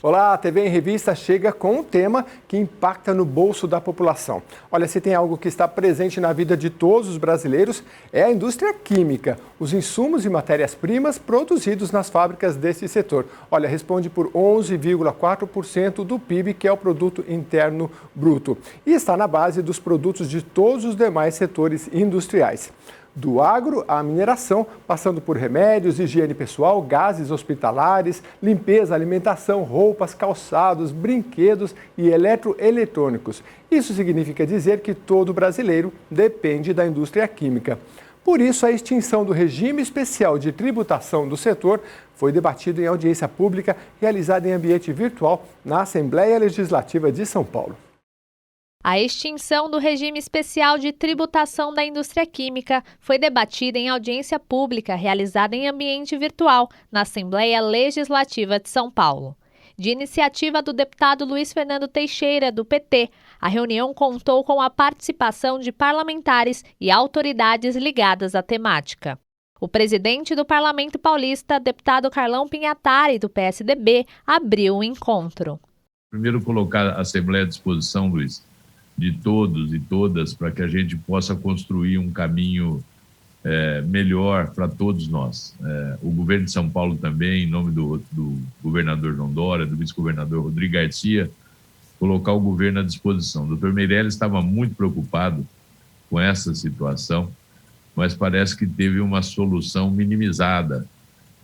Olá, a TV em Revista chega com um tema que impacta no bolso da população. Olha, se tem algo que está presente na vida de todos os brasileiros, é a indústria química, os insumos e matérias-primas produzidos nas fábricas desse setor. Olha, responde por 11,4% do PIB, que é o Produto Interno Bruto, e está na base dos produtos de todos os demais setores industriais. Do agro à mineração, passando por remédios, higiene pessoal, gases hospitalares, limpeza, alimentação, roupas, calçados, brinquedos e eletroeletrônicos. Isso significa dizer que todo brasileiro depende da indústria química. Por isso, a extinção do regime especial de tributação do setor foi debatida em audiência pública realizada em ambiente virtual na Assembleia Legislativa de São Paulo. A extinção do regime especial de tributação da indústria química foi debatida em audiência pública realizada em ambiente virtual na Assembleia Legislativa de São Paulo. De iniciativa do deputado Luiz Fernando Teixeira, do PT, a reunião contou com a participação de parlamentares e autoridades ligadas à temática. O presidente do Parlamento Paulista, deputado Carlão Pinhatari, do PSDB, abriu o encontro. Primeiro, colocar a Assembleia à disposição, Luiz, de todos e todas, para que a gente possa construir um caminho melhor para todos nós. O governo de São Paulo também, em nome do governador João Dória, do vice-governador Rodrigo Garcia, colocar o governo à disposição. O doutor Meirelles estava muito preocupado com essa situação, mas parece que teve uma solução minimizada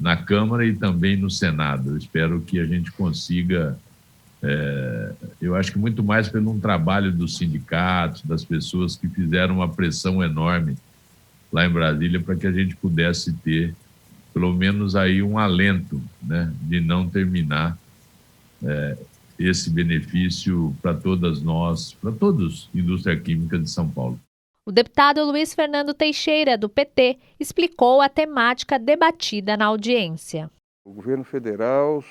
na Câmara e também no Senado. Eu espero que a gente consiga... eu acho que muito mais pelo um trabalho dos sindicatos, das pessoas que fizeram uma pressão enorme lá em Brasília para que a gente pudesse ter, pelo menos aí, um alento, né, de não terminar esse benefício para todas nós, para todos a indústria química de São Paulo. O deputado Luiz Fernando Teixeira, do PT, explicou a temática debatida na audiência. O governo federal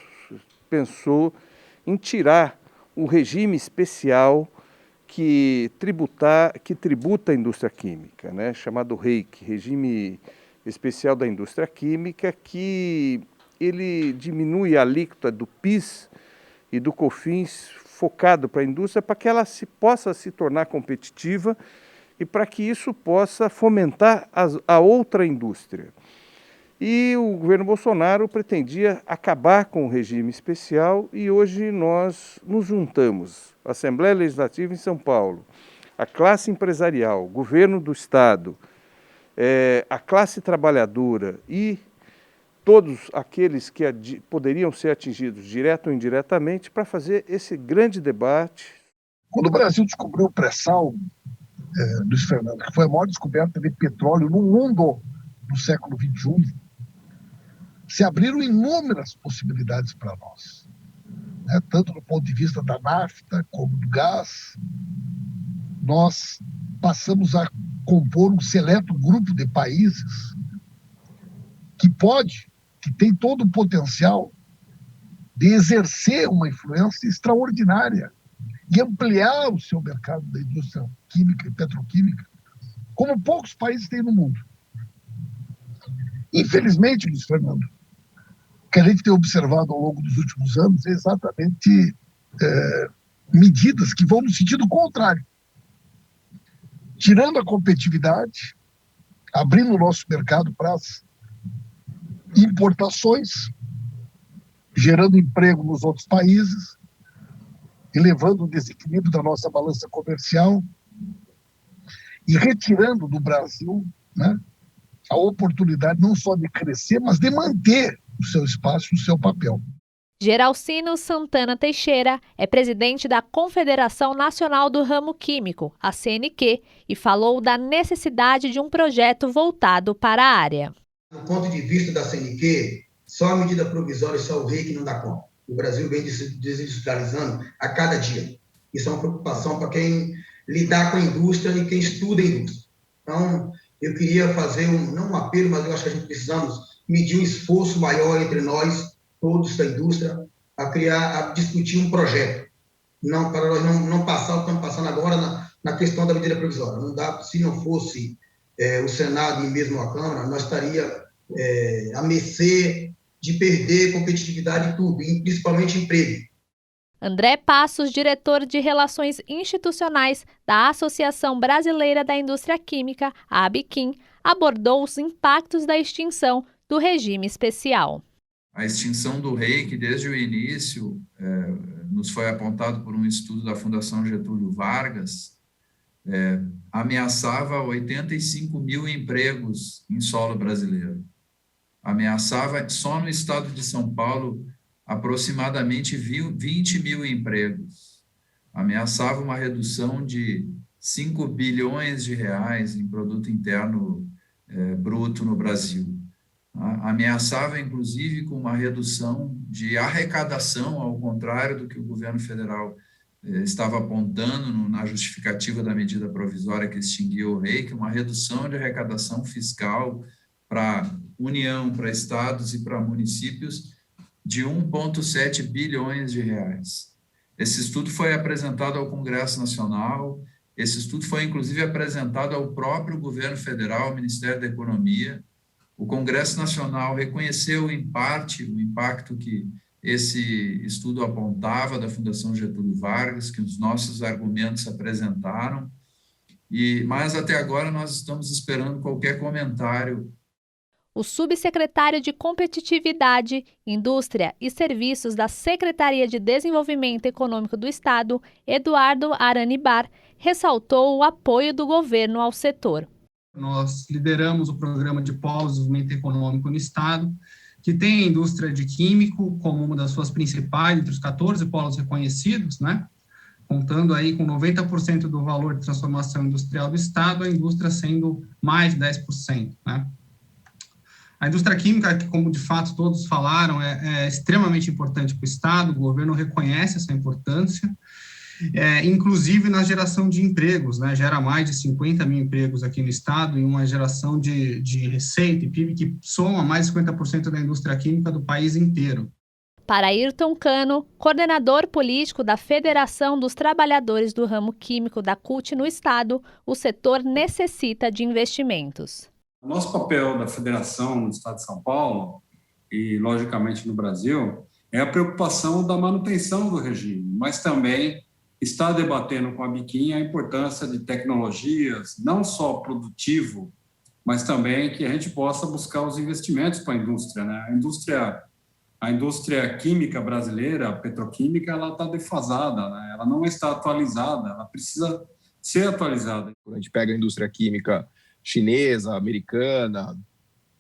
pensou em tirar o regime especial que tributa a indústria química, né, chamado REIQ, Regime Especial da Indústria Química, que ele diminui a alíquota do PIS e do COFINS focado para a indústria para que ela possa se tornar competitiva e para que isso possa fomentar a outra indústria. E o governo Bolsonaro pretendia acabar com o regime especial e hoje nós nos juntamos, a Assembleia Legislativa em São Paulo, a classe empresarial, o governo do Estado, a classe trabalhadora e todos aqueles que poderiam ser atingidos direto ou indiretamente para fazer esse grande debate. Quando o Brasil descobriu o pré-sal, Luiz Fernando, que foi a maior descoberta de petróleo no mundo no século XXI, se abriram inúmeras possibilidades para nós, né? Tanto do ponto de vista da nafta como do gás. Nós passamos a compor um seleto grupo de países que tem todo o potencial de exercer uma influência extraordinária e ampliar o seu mercado da indústria química e petroquímica, como poucos países têm no mundo. Infelizmente, Luiz Fernando, o que a gente tem observado ao longo dos últimos anos é exatamente medidas que vão no sentido contrário, tirando a competitividade, abrindo o nosso mercado para as importações, gerando emprego nos outros países e levando o desequilíbrio da nossa balança comercial e retirando do Brasil, né, a oportunidade não só de crescer, mas de manter o seu espaço e o seu papel. Geralcino Santana Teixeira é presidente da Confederação Nacional do Ramo Químico, a CNQ, e falou da necessidade de um projeto voltado para a área. Do ponto de vista da CNQ, só a medida provisória e só o REIQ não dá conta. O Brasil vem se desindustrializando a cada dia. Isso é uma preocupação para quem lidar com a indústria e quem estuda a indústria. Então, eu queria fazer, não um apelo, mas eu acho que a gente precisamos medir um esforço maior entre nós, todos da indústria, a discutir um projeto. Não, para nós não passar o que estamos passando agora na questão da medida provisória. Não dá, se não fosse o Senado e mesmo a Câmara, nós estaria a mercê de perder competitividade e tudo, e principalmente emprego. André Passos, diretor de Relações Institucionais da Associação Brasileira da Indústria Química, a ABIQUIM, abordou os impactos da extinção do regime especial. A extinção do REIQ, desde o início, nos foi apontado por um estudo da Fundação Getúlio Vargas, ameaçava 85 mil empregos em solo brasileiro. Ameaçava, só no estado de São Paulo, aproximadamente 20 mil empregos. Ameaçava uma redução de 5 bilhões de reais em produto interno bruto no Brasil. Ameaçava, inclusive, com uma redução de arrecadação, ao contrário do que o governo federal estava apontando na justificativa da medida provisória que extinguiu o REIQ, uma redução de arrecadação fiscal para a União, para estados e para municípios de 1,7 bilhões de reais. Esse estudo foi apresentado ao Congresso Nacional, esse estudo foi, inclusive, apresentado ao próprio governo federal, ao Ministério da Economia. O Congresso Nacional reconheceu, em parte, o impacto que esse estudo apontava da Fundação Getúlio Vargas, que os nossos argumentos apresentaram, mas até agora nós estamos esperando qualquer comentário. O subsecretário de Competitividade, Indústria e Serviços da Secretaria de Desenvolvimento Econômico do Estado, Eduardo Aranibar, ressaltou o apoio do governo ao setor. Nós lideramos o programa de pós-desenvolvimento econômico no Estado, que tem a indústria de químico como uma das suas principais, entre os 14 polos reconhecidos, né? Contando aí com 90% do valor de transformação industrial do Estado, a indústria sendo mais de 10%, né? A indústria química, que como de fato todos falaram, é extremamente importante para o Estado, o governo reconhece essa importância, inclusive na geração de empregos, né? Gera mais de 50 mil empregos aqui no Estado e uma geração de receita e PIB que soma mais de 50% da indústria química do país inteiro. Para Ayrton Cano, coordenador político da Federação dos Trabalhadores do Ramo Químico da CUT no Estado, o setor necessita de investimentos. O nosso papel da Federação no Estado de São Paulo e, logicamente, no Brasil, é a preocupação da manutenção do regime, mas também está debatendo com a ABIQUIM a importância de tecnologias, não só produtivo, mas também que a gente possa buscar os investimentos para a indústria, né? A indústria química brasileira, a petroquímica, ela está defasada, né? Ela não está atualizada, ela precisa ser atualizada. Quando a gente pega a indústria química chinesa, americana,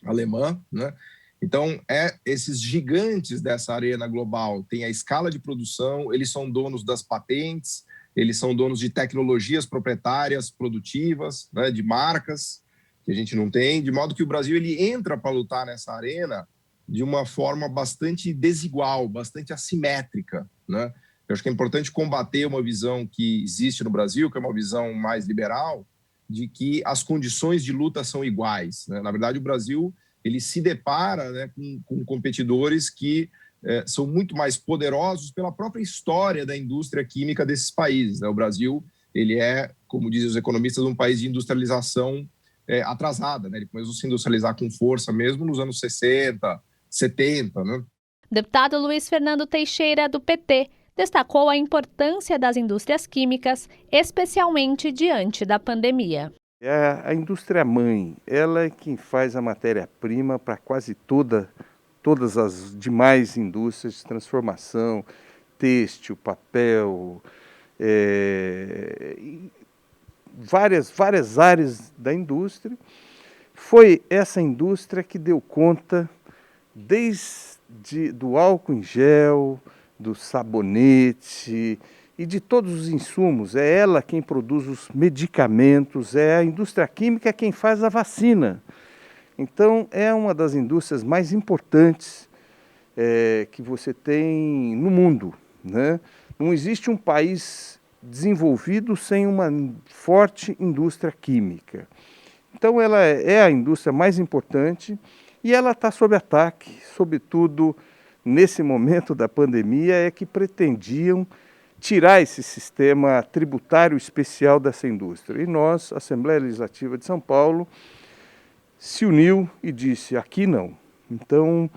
alemã, né? Então, esses gigantes dessa arena global têm a escala de produção, eles são donos das patentes, eles são donos de tecnologias proprietárias, produtivas, né, de marcas que a gente não tem, de modo que o Brasil ele entra para lutar nessa arena de uma forma bastante desigual, bastante assimétrica, né? Eu acho que é importante combater uma visão que existe no Brasil, que é uma visão mais liberal, de que as condições de luta são iguais, né? Na verdade, o Brasil ele se depara, né, com competidores que são muito mais poderosos pela própria história da indústria química desses países, né? O Brasil ele é, como dizem os economistas, um país de industrialização atrasada, né? Ele começou a se industrializar com força mesmo nos anos 60, 70. Né? Deputado Luiz Fernando Teixeira, do PT, destacou a importância das indústrias químicas, especialmente diante da pandemia. A indústria mãe, ela é quem faz a matéria-prima para quase todas as demais indústrias de transformação, têxtil, papel, várias áreas da indústria. Foi essa indústria que deu conta do álcool em gel, do sabonete e de todos os insumos. É ela quem produz os medicamentos, é a indústria química quem faz a vacina. Então, é uma das indústrias mais importantes que você tem no mundo, né? Não existe um país desenvolvido sem uma forte indústria química. Então, ela é a indústria mais importante e ela está sob ataque, sobretudo nesse momento da pandemia, é que pretendiam tirar esse sistema tributário especial dessa indústria. E nós, a Assembleia Legislativa de São Paulo, se uniu e disse, aqui não. Então,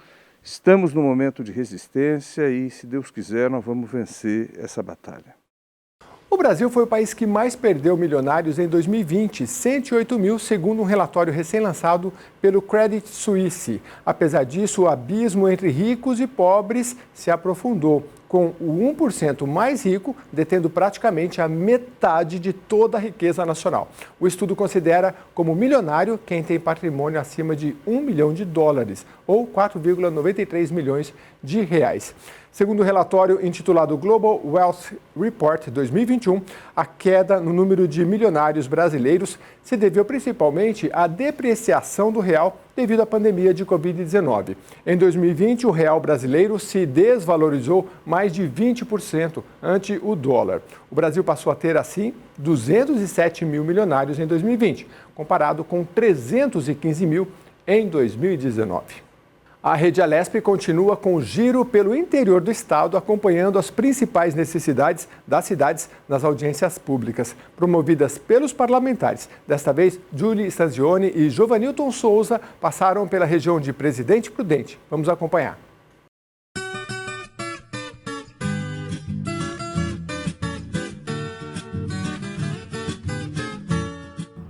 Estamos num momento de resistência e, se Deus quiser, nós vamos vencer essa batalha. O Brasil foi o país que mais perdeu milionários em 2020, 108 mil, segundo um relatório recém-lançado pelo Credit Suisse. Apesar disso, o abismo entre ricos e pobres se aprofundou, com o 1% mais rico detendo praticamente a metade de toda a riqueza nacional. O estudo considera como milionário quem tem patrimônio acima de $1 milhão, ou 4,93 milhões de reais. Segundo o relatório intitulado Global Wealth Report 2021, a queda no número de milionários brasileiros se deveu principalmente à depreciação do real devido à pandemia de Covid-19. Em 2020, o real brasileiro se desvalorizou mais de 20% ante o dólar. O Brasil passou a ter, assim, 207 mil milionários em 2020, comparado com 315 mil em 2019. A Rede Alesp continua com o giro pelo interior do estado, acompanhando as principais necessidades das cidades nas audiências públicas, promovidas pelos parlamentares. Desta vez, Julie Stanzioni e Jovanilton Souza passaram pela região de Presidente Prudente. Vamos acompanhar.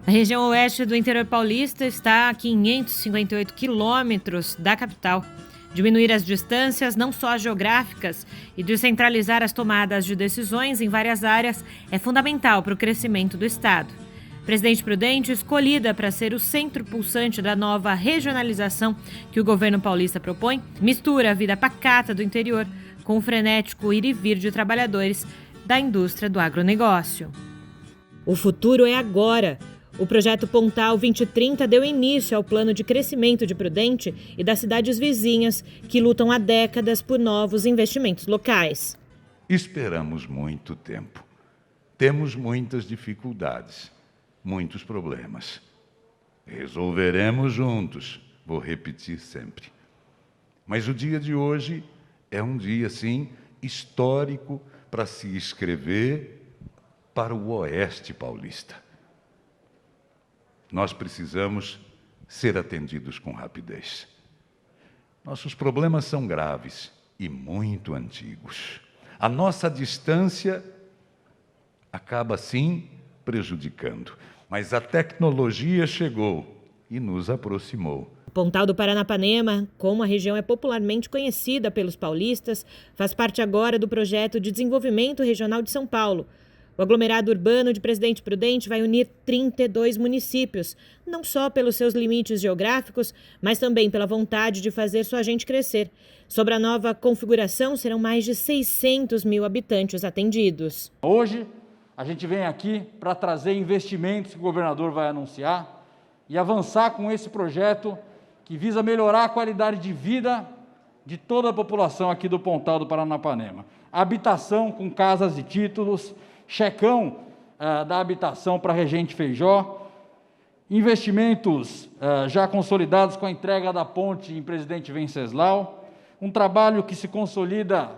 A região oeste do interior paulista está a 558 quilômetros da capital. Diminuir as distâncias, não só geográficas, e descentralizar as tomadas de decisões em várias áreas é fundamental para o crescimento do estado. Presidente Prudente, escolhida para ser o centro pulsante da nova regionalização que o governo paulista propõe, mistura a vida pacata do interior com o frenético ir e vir de trabalhadores da indústria do agronegócio. O futuro é agora. O projeto Pontal 2030 deu início ao plano de crescimento de Prudente e das cidades vizinhas que lutam há décadas por novos investimentos locais. Esperamos muito tempo. Temos muitas dificuldades, muitos problemas. Resolveremos juntos, vou repetir sempre. Mas o dia de hoje é um dia, sim, histórico para se escrever para o Oeste paulista. Nós precisamos ser atendidos com rapidez. Nossos problemas são graves e muito antigos. A nossa distância acaba, sim, prejudicando. Mas a tecnologia chegou e nos aproximou. O Pontal do Paranapanema, como a região é popularmente conhecida pelos paulistas, faz parte agora do projeto de desenvolvimento regional de São Paulo. O aglomerado urbano de Presidente Prudente vai unir 32 municípios, não só pelos seus limites geográficos, mas também pela vontade de fazer sua gente crescer. Sobre a nova configuração, serão mais de 600 mil habitantes atendidos. Hoje, a gente vem aqui para trazer investimentos que o governador vai anunciar e avançar com esse projeto que visa melhorar a qualidade de vida de toda a população aqui do Pontal do Paranapanema. Habitação com casas e títulos, checão da habitação para Regente Feijó, investimentos já consolidados com a entrega da ponte em Presidente Venceslau, um trabalho que se consolida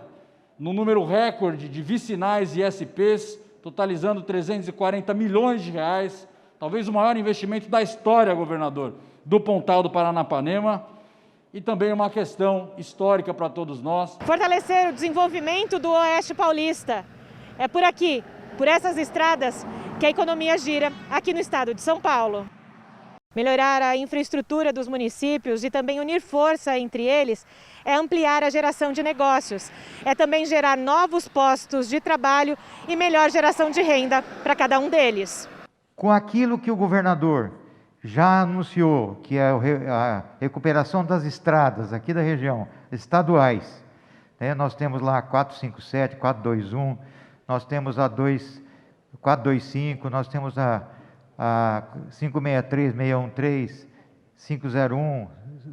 no número recorde de vicinais e SPs, totalizando 340 milhões de reais, talvez o maior investimento da história, governador, do Pontal do Paranapanema, e também uma questão histórica para todos nós. Fortalecer o desenvolvimento do Oeste Paulista. É por aqui, por essas estradas, que a economia gira aqui no estado de São Paulo. Melhorar a infraestrutura dos municípios e também unir força entre eles é ampliar a geração de negócios. É também gerar novos postos de trabalho e melhor geração de renda para cada um deles. Com aquilo que o governador já anunciou, que é a recuperação das estradas aqui da região, estaduais, nós temos lá a 457, 421, nós temos a 425, nós temos a 563, 613, 501,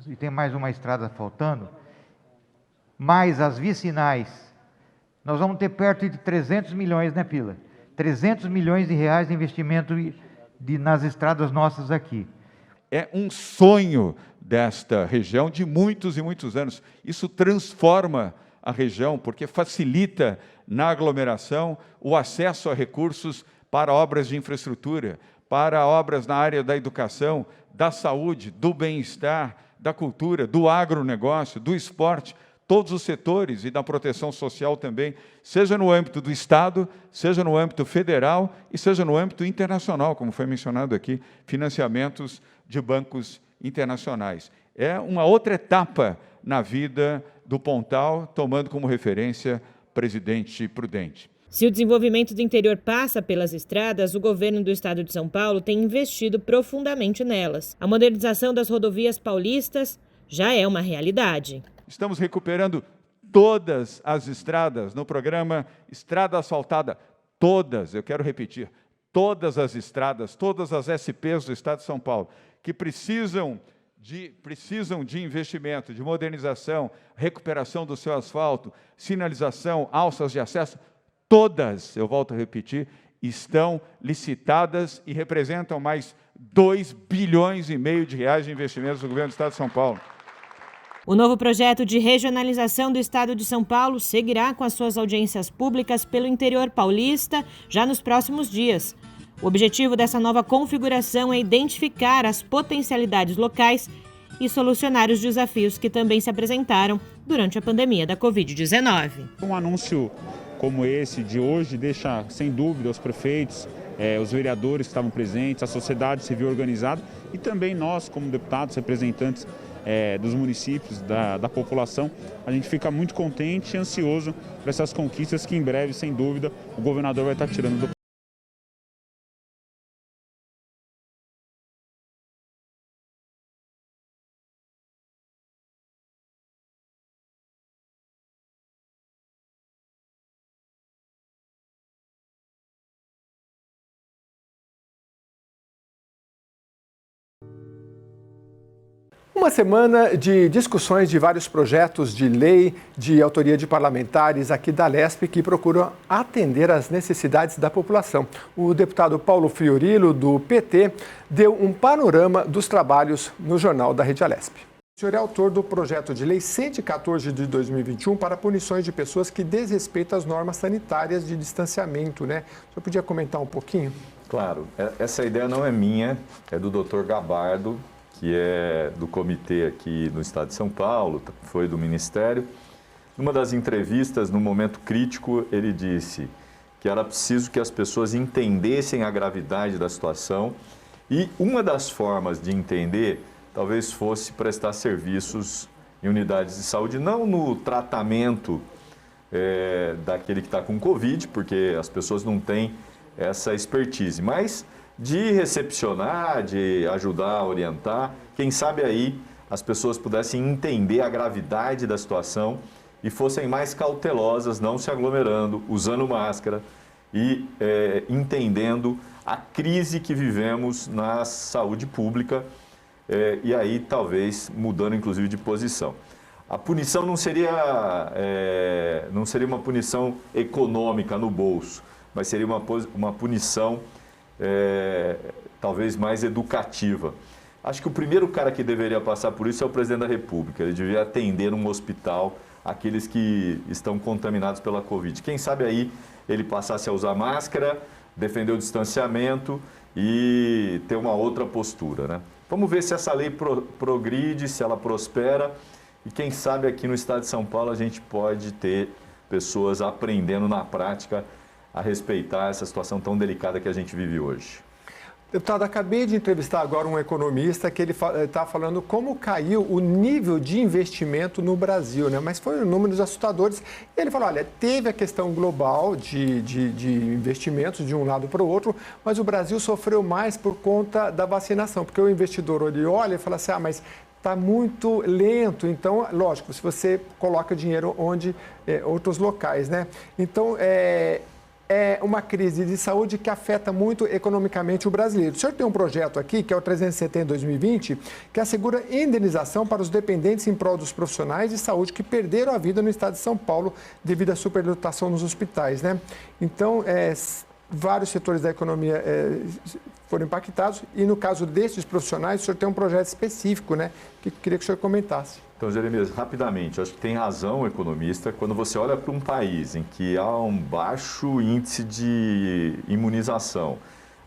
e tem mais uma estrada faltando, mais as vicinais, nós vamos ter perto de 300 milhões, né, Pila? 300 milhões de reais de investimento nas estradas nossas aqui. É um sonho desta região de muitos e muitos anos. Isso transforma a região, porque facilita na aglomeração o acesso a recursos para obras de infraestrutura, para obras na área da educação, da saúde, do bem-estar, da cultura, do agronegócio, do esporte, todos os setores e da proteção social também, seja no âmbito do Estado, seja no âmbito federal e seja no âmbito internacional, como foi mencionado aqui, financiamentos de bancos internacionais. É uma outra etapa na vida do Pontal, tomando como referência Presidente Prudente. Se o desenvolvimento do interior passa pelas estradas, o governo do estado de São Paulo tem investido profundamente nelas. A modernização das rodovias paulistas já é uma realidade. Estamos recuperando todas as estradas no programa Estrada Asfaltada. Todas, eu quero repetir, todas as estradas, todas as SPs do estado de São Paulo, que precisam de investimento, de modernização, recuperação do seu asfalto, sinalização, alças de acesso, todas, eu volto a repetir, estão licitadas e representam mais 2,5 bilhões de reais de investimentos do governo do estado de São Paulo. O novo projeto de regionalização do estado de São Paulo seguirá com as suas audiências públicas pelo interior paulista já nos próximos dias. O objetivo dessa nova configuração é identificar as potencialidades locais e solucionar os desafios que também se apresentaram durante a pandemia da Covid-19. Um anúncio como esse de hoje deixa, sem dúvida, os prefeitos, os vereadores que estavam presentes, a sociedade civil organizada e também nós, como deputados, representantes dos municípios, da população, a gente fica muito contente e ansioso por essas conquistas que em breve, sem dúvida, o governador vai estar tirando do Uma semana de discussões de vários projetos de lei de autoria de parlamentares aqui da Lesp que procuram atender às necessidades da população. O deputado Paulo Fiorilo, do PT, deu um panorama dos trabalhos no Jornal da Rede Alesp. O senhor é autor do projeto de lei 114 de 2021 para punições de pessoas que desrespeitam as normas sanitárias de distanciamento, né? O senhor podia comentar um pouquinho? Claro, essa ideia não é minha, é do Dr. Gabardo, que é do comitê aqui no estado de São Paulo, foi do Ministério. Numa das entrevistas, no momento crítico, ele disse que era preciso que as pessoas entendessem a gravidade da situação e uma das formas de entender talvez fosse prestar serviços em unidades de saúde, não no tratamento daquele que está com Covid, porque as pessoas não têm essa expertise, mas de recepcionar, de ajudar a orientar. Quem sabe aí as pessoas pudessem entender a gravidade da situação e fossem mais cautelosas, não se aglomerando, usando máscara e entendendo a crise que vivemos na saúde pública e aí talvez mudando inclusive de posição. A punição não seria uma punição econômica no bolso, mas seria uma punição talvez mais educativa. Acho que o primeiro cara que deveria passar por isso é o presidente da República. Ele devia atender num hospital aqueles que estão contaminados pela Covid. Quem sabe aí ele passasse a usar máscara, defender o distanciamento e ter uma outra postura, né? Vamos ver se essa lei progride, se ela prospera e quem sabe aqui no estado de São Paulo a gente pode ter pessoas aprendendo na prática a respeitar essa situação tão delicada que a gente vive hoje. Deputado, acabei de entrevistar agora um economista que ele está falando como caiu o nível de investimento no Brasil, né? Mas foram números assustadores. Ele falou, olha, teve a questão global de investimentos de um lado para o outro, mas o Brasil sofreu mais por conta da vacinação, porque o investidor ele olha e fala assim, mas está muito lento. Então, lógico, se você coloca dinheiro onde outros locais, né? Então, é uma crise de saúde que afeta muito economicamente o brasileiro. O senhor tem um projeto aqui, que é o 370/2020, que assegura indenização para os dependentes em prol dos profissionais de saúde que perderam a vida no estado de São Paulo devido à superlotação nos hospitais, né? Então, vários setores da economia foram impactados e no caso desses profissionais, o senhor tem um projeto específico, né? Que queria que o senhor comentasse. Então, Jeremias, rapidamente, eu acho que tem razão o economista quando você olha para um país em que há um baixo índice de imunização,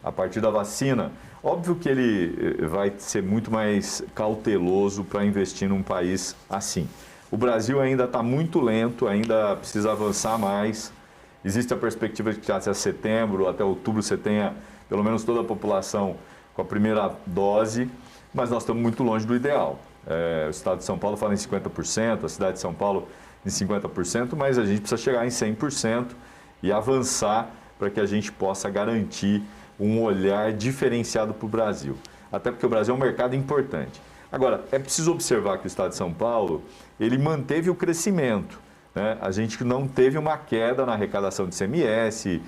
a partir da vacina, óbvio que ele vai ser muito mais cauteloso para investir num país assim. O Brasil ainda está muito lento, ainda precisa avançar mais. Existe a perspectiva de que até setembro, até outubro, você tenha pelo menos toda a população com a primeira dose, mas nós estamos muito longe do ideal. O estado de São Paulo fala em 50%, a cidade de São Paulo em 50%, mas a gente precisa chegar em 100% e avançar para que a gente possa garantir um olhar diferenciado para o Brasil. Até porque o Brasil é um mercado importante. Agora, é preciso observar que o estado de São Paulo, ele manteve o crescimento, né? A gente não teve uma queda na arrecadação de ICMS,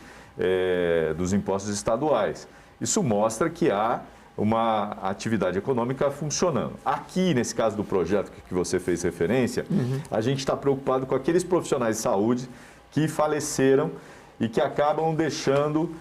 dos impostos estaduais. Isso mostra que há uma atividade econômica funcionando. Aqui, nesse caso do projeto que você fez referência, a gente está preocupado com aqueles profissionais de saúde que faleceram e que acabam deixando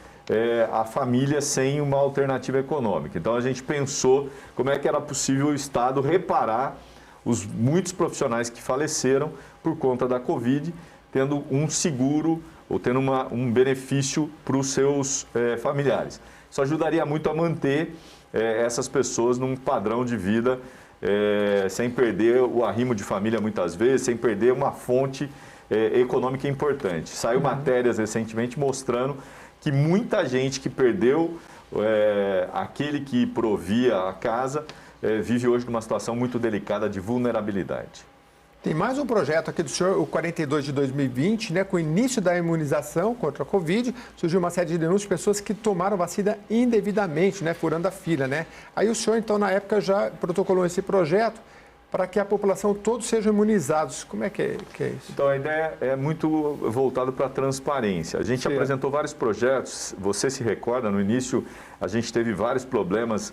a família sem uma alternativa econômica. Então, a gente pensou como é que era possível o Estado reparar os muitos profissionais que faleceram por conta da Covid, tendo um seguro ou tendo um benefício para os seus familiares. Isso ajudaria muito a manter essas pessoas num padrão de vida sem perder o arrimo de família muitas vezes, sem perder uma fonte econômica importante. Saiu matérias recentemente mostrando que muita gente que perdeu aquele que provia a casa vive hoje numa situação muito delicada de vulnerabilidade. Tem mais um projeto aqui do senhor, o 42 de 2020, né, com o início da imunização contra a Covid, surgiu uma série de denúncias de pessoas que tomaram vacina indevidamente, né, furando a fila, né? Aí o senhor, então, na época, já protocolou esse projeto para que a população todos sejam imunizados. Como é que é isso? Então, a ideia é muito voltada para a transparência. A gente apresentou vários projetos, você se recorda, no início a gente teve vários problemas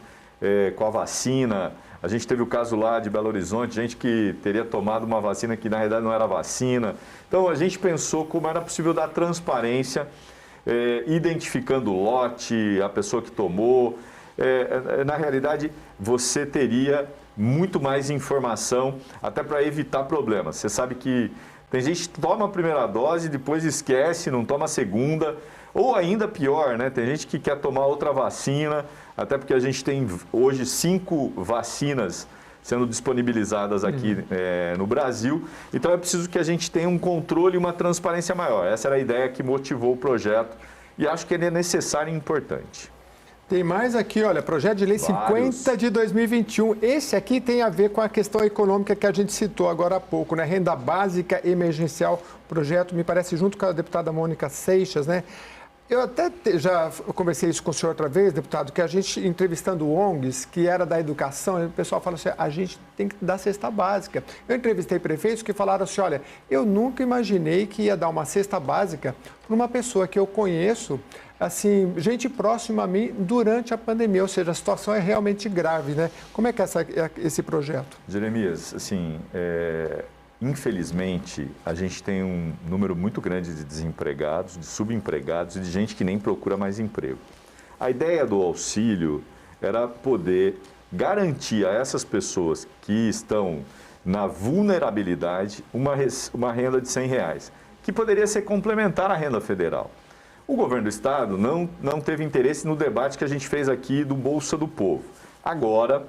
com a vacina. A gente teve o caso lá de Belo Horizonte, gente que teria tomado uma vacina que na realidade não era vacina. Então a gente pensou como era possível dar transparência, identificando o lote, a pessoa que tomou. Na realidade, você teria muito mais informação, até para evitar problemas. Você sabe que tem gente que toma a primeira dose, depois esquece, não toma a segunda. Ou ainda pior, né? Tem gente que quer tomar outra vacina, até porque a gente tem hoje 5 vacinas sendo disponibilizadas aqui no Brasil. Então é preciso que a gente tenha um controle e uma transparência maior. Essa era a ideia que motivou o projeto e acho que ele é necessário e importante. Tem mais aqui, olha, projeto de lei 50 de 2021. Esse aqui tem a ver com a questão econômica que a gente citou agora há pouco, né? Renda básica emergencial, projeto, me parece, junto com a deputada Mônica Seixas, né? Eu até já conversei isso com o senhor outra vez, deputado, que a gente, entrevistando ONGs, que era da educação, o pessoal fala assim, a gente tem que dar cesta básica. Eu entrevistei prefeitos que falaram assim, olha, eu nunca imaginei que ia dar uma cesta básica para uma pessoa que eu conheço, assim, gente próxima a mim durante a pandemia, ou seja, a situação é realmente grave, né? Como é que é esse projeto? Jeremias, assim, infelizmente, a gente tem um número muito grande de desempregados, de subempregados e de gente que nem procura mais emprego. A ideia do auxílio era poder garantir a essas pessoas que estão na vulnerabilidade uma renda de R$100, que poderia ser complementar à renda federal. O governo do estado não teve interesse no debate que a gente fez aqui do Bolsa do Povo. Agora,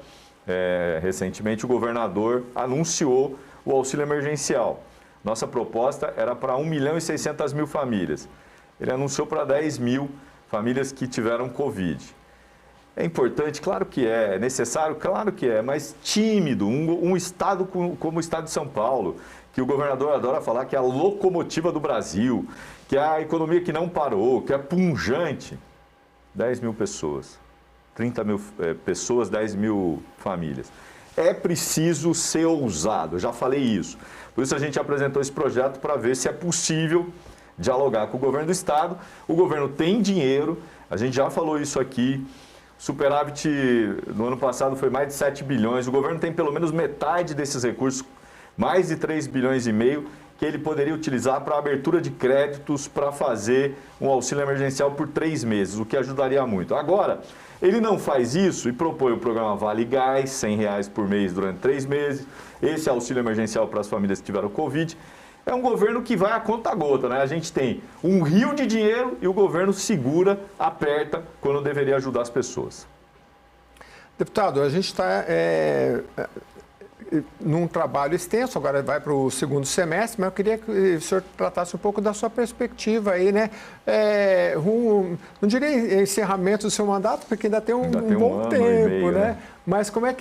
recentemente, o governador anunciou o auxílio emergencial. Nossa proposta era para 1.600.000 famílias. Ele anunciou para 10 mil famílias que tiveram Covid. É importante? Claro que é. É necessário? Claro que é. Mas tímido, um estado como o estado de São Paulo, que o governador adora falar que é a locomotiva do Brasil, que é a economia que não parou, que é punjante. 10 mil pessoas. 30 mil pessoas, 10 mil famílias. É preciso ser ousado, eu já falei isso. Por isso a gente apresentou esse projeto para ver se é possível dialogar com o governo do estado. O governo tem dinheiro, a gente já falou isso aqui. Superávit no ano passado foi mais de 7 bilhões. O governo tem pelo menos metade desses recursos, mais de 3 bilhões e meio, que ele poderia utilizar para abertura de créditos, para fazer um auxílio emergencial por 3 meses, o que ajudaria muito. Agora, ele não faz isso e propõe o programa Vale Gás, R$100 por mês durante 3 meses, esse auxílio emergencial para as famílias que tiveram Covid. é um governo que vai a conta-gota, né? A gente tem um rio de dinheiro e o governo segura, aperta, quando deveria ajudar as pessoas. Deputado, a gente está num trabalho extenso, agora vai para o segundo semestre, mas eu queria que o senhor tratasse um pouco da sua perspectiva aí, né? Não diria encerramento do seu mandato, porque ainda tem um bom tempo, né? Mas quais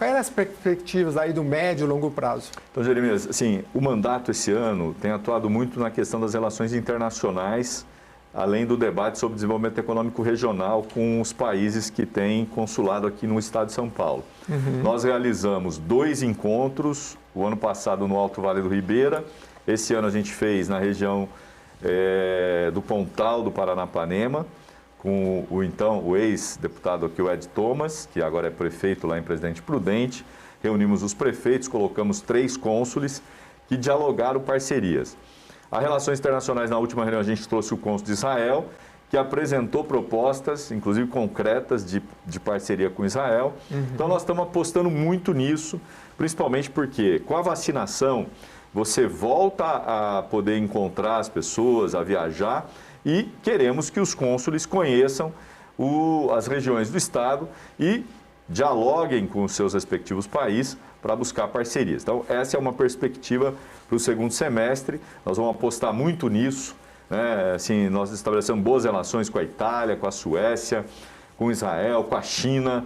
eram as perspectivas aí do médio e longo prazo? Então, Jeremias, assim, o mandato esse ano tem atuado muito na questão das relações internacionais, além do debate sobre desenvolvimento econômico regional com os países que têm consulado aqui no estado de São Paulo. Nós realizamos 2 encontros, o ano passado no Alto Vale do Ribeira, esse ano a gente fez na região do Pontal do Paranapanema, com o ex-deputado aqui, o Ed Thomas, que agora é prefeito lá em Presidente Prudente. Reunimos os prefeitos, colocamos 3 cônsules que dialogaram parcerias. A Relações Internacionais, na última reunião, a gente trouxe o cônsul de Israel, que apresentou propostas, inclusive concretas, de parceria com Israel. Então, nós estamos apostando muito nisso, principalmente porque, com a vacinação, você volta a poder encontrar as pessoas, a viajar, e queremos que os cônsules conheçam as regiões do estado e dialoguem com os seus respectivos países para buscar parcerias. Então, essa é uma perspectiva para o segundo semestre. Nós vamos apostar muito nisso, né? Assim, nós estabelecemos boas relações com a Itália, com a Suécia, com Israel, com a China,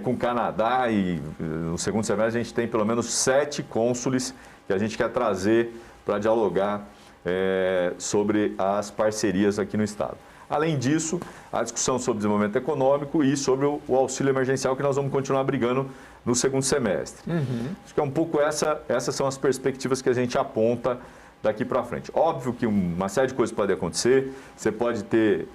com o Canadá, e no segundo semestre a gente tem pelo menos 7 cônsules que a gente quer trazer para dialogar sobre as parcerias aqui no estado. Além disso, a discussão sobre desenvolvimento econômico e sobre o auxílio emergencial, que nós vamos continuar brigando no segundo semestre. Acho que é um pouco essas são as perspectivas que a gente aponta daqui para frente. Óbvio que uma série de coisas pode acontecer, você pode ter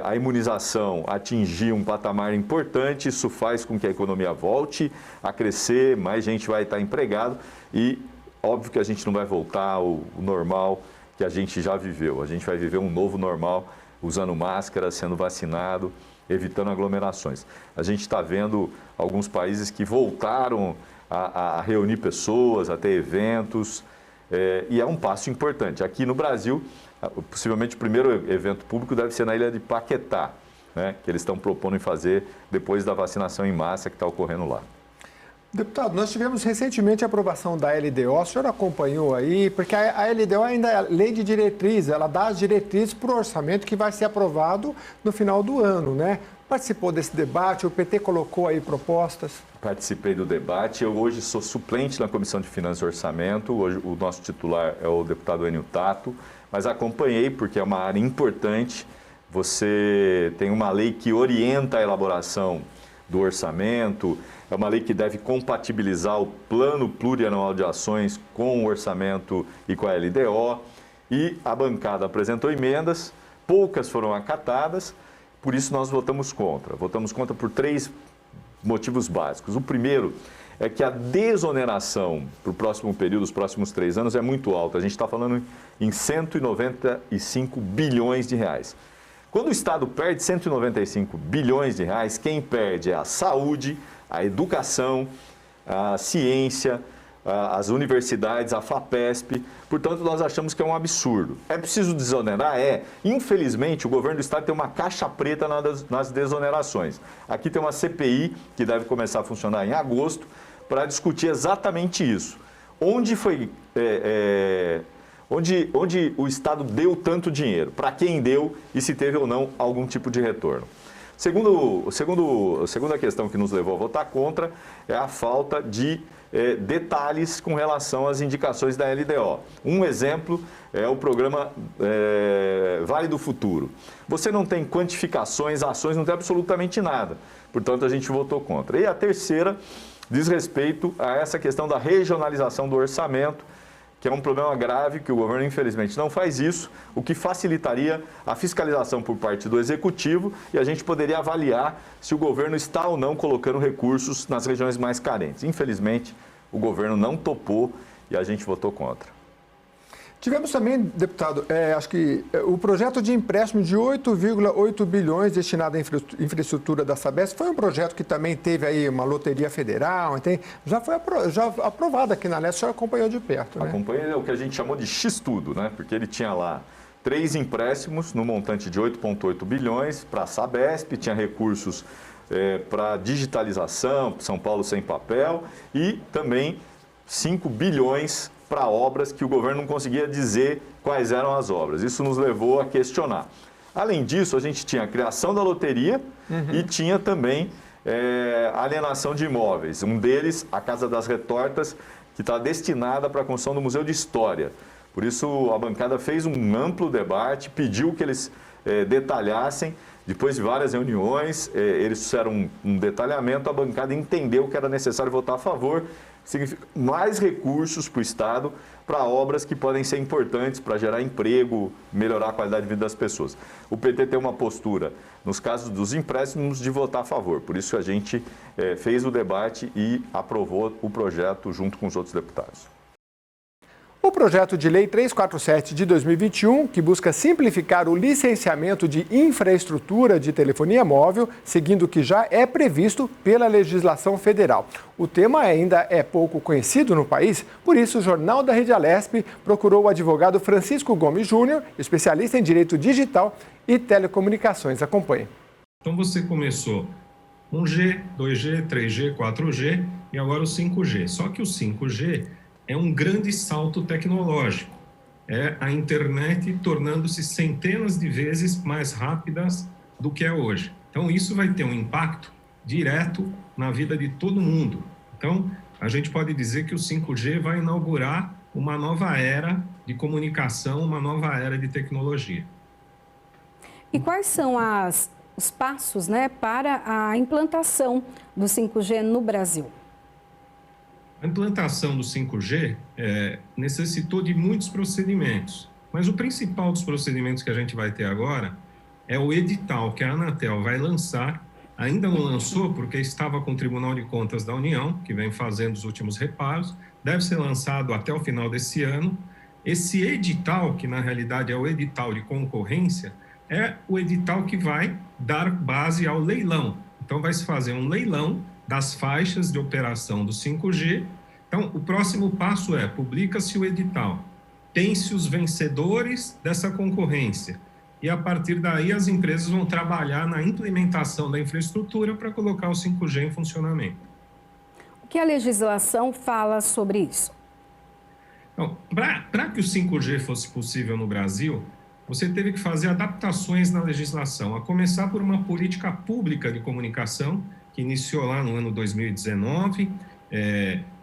a imunização atingir um patamar importante, isso faz com que a economia volte a crescer, mais gente vai estar empregado e óbvio que a gente não vai voltar ao normal que a gente já viveu. A gente vai viver um novo normal, usando máscara, sendo vacinado, evitando aglomerações. A gente está vendo alguns países que voltaram a reunir pessoas, a ter eventos, e é um passo importante. Aqui no Brasil, possivelmente o primeiro evento público deve ser na ilha de Paquetá, né, que eles estão propondo em fazer depois da vacinação em massa que está ocorrendo lá. Deputado, nós tivemos recentemente a aprovação da LDO, o senhor acompanhou aí, porque a LDO ainda é lei de diretriz, ela dá as diretrizes para o orçamento que vai ser aprovado no final do ano, né? Participou desse debate, o PT colocou aí propostas? Participei do debate, eu hoje sou suplente na Comissão de Finanças e Orçamento, hoje o nosso titular é o deputado Enio Tato, mas acompanhei porque é uma área importante, você tem uma lei que orienta a elaboração do orçamento, é uma lei que deve compatibilizar o plano plurianual de ações com o orçamento e com a LDO, e a bancada apresentou emendas, poucas foram acatadas, por isso nós votamos contra. Votamos contra por 3 motivos básicos. O primeiro é que a desoneração para o próximo período, os próximos 3 anos, é muito alta. A gente está falando em 195 bilhões de reais. Quando o Estado perde 195 bilhões de reais, quem perde é a saúde, a educação, a ciência, as universidades, a FAPESP. Portanto, nós achamos que é um absurdo. É preciso desonerar? Infelizmente, o governo do Estado tem uma caixa preta nas desonerações. Aqui tem uma CPI que deve começar a funcionar em agosto para discutir exatamente isso. Onde o Estado deu tanto dinheiro? Para quem deu e se teve ou não algum tipo de retorno? Segunda questão que nos levou a votar contra é a falta de detalhes com relação às indicações da LDO. Um exemplo é o programa Vale do Futuro. Você não tem quantificações, ações, não tem absolutamente nada. Portanto, a gente votou contra. E a terceira diz respeito a essa questão da regionalização do orçamento, que é um problema grave, que o governo, infelizmente, não faz isso, o que facilitaria a fiscalização por parte do Executivo e a gente poderia avaliar se o governo está ou não colocando recursos nas regiões mais carentes. Infelizmente, o governo não topou e a gente votou contra. Tivemos também, deputado, acho que o projeto de empréstimo de 8,8 bilhões destinado à infraestrutura da Sabesp foi um projeto que também teve aí uma loteria federal, já foi aprovado aqui na Leste, o senhor acompanhou de perto, né? Acompanhei o que a gente chamou de X-Tudo, né? Porque ele tinha lá 3 empréstimos no montante de 8,8 bilhões para a Sabesp, tinha recursos para digitalização, São Paulo sem papel, e também 5 bilhões para obras que o governo não conseguia dizer quais eram as obras. Isso nos levou a questionar. Além disso, a gente tinha a criação da loteria e tinha também alienação de imóveis. Um deles, a Casa das Retortas, que está destinada para a construção do Museu de História. Por isso, a bancada fez um amplo debate, pediu que eles detalhassem. Depois de várias reuniões, eles fizeram um detalhamento, a bancada entendeu que era necessário votar a favor. Significa mais recursos para o Estado, para obras que podem ser importantes para gerar emprego, melhorar a qualidade de vida das pessoas. O PT tem uma postura, nos casos dos empréstimos, de votar a favor. Por isso a gente fez o debate e aprovou o projeto junto com os outros deputados. O projeto de lei 347 de 2021, que busca simplificar o licenciamento de infraestrutura de telefonia móvel, seguindo o que já é previsto pela legislação federal. O tema ainda é pouco conhecido no país, por isso o Jornal da Rede Alesp procurou o advogado Francisco Gomes Júnior, especialista em direito digital e telecomunicações. Acompanhe. Então você começou 1G, 2G, 3G, 4G e agora o 5G. Só que o 5G é um grande salto tecnológico. É a internet tornando-se centenas de vezes mais rápidas do que é hoje. Então, isso vai ter um impacto direto na vida de todo mundo. Então, a gente pode dizer que o 5G vai inaugurar uma nova era de comunicação, uma nova era de tecnologia. E quais são os passos, né, para a implantação do 5G no Brasil? A implantação do 5G necessitou de muitos procedimentos, mas o principal dos procedimentos que a gente vai ter agora é o edital que a Anatel vai lançar. Ainda não lançou porque estava com o Tribunal de Contas da União, que vem fazendo os últimos reparos, deve ser lançado até o final desse ano. Esse edital, que na realidade é o edital de concorrência, é o edital que vai dar base ao leilão. Então vai se fazer um leilão das faixas de operação do 5G. Então, o próximo passo publica-se o edital, tem-se os vencedores dessa concorrência, e a partir daí as empresas vão trabalhar na implementação da infraestrutura para colocar o 5G em funcionamento. O que a legislação fala sobre isso? Então, para que o 5G fosse possível no Brasil, você teve que fazer adaptações na legislação, a começar por uma política pública de comunicação, que iniciou lá no ano 2019.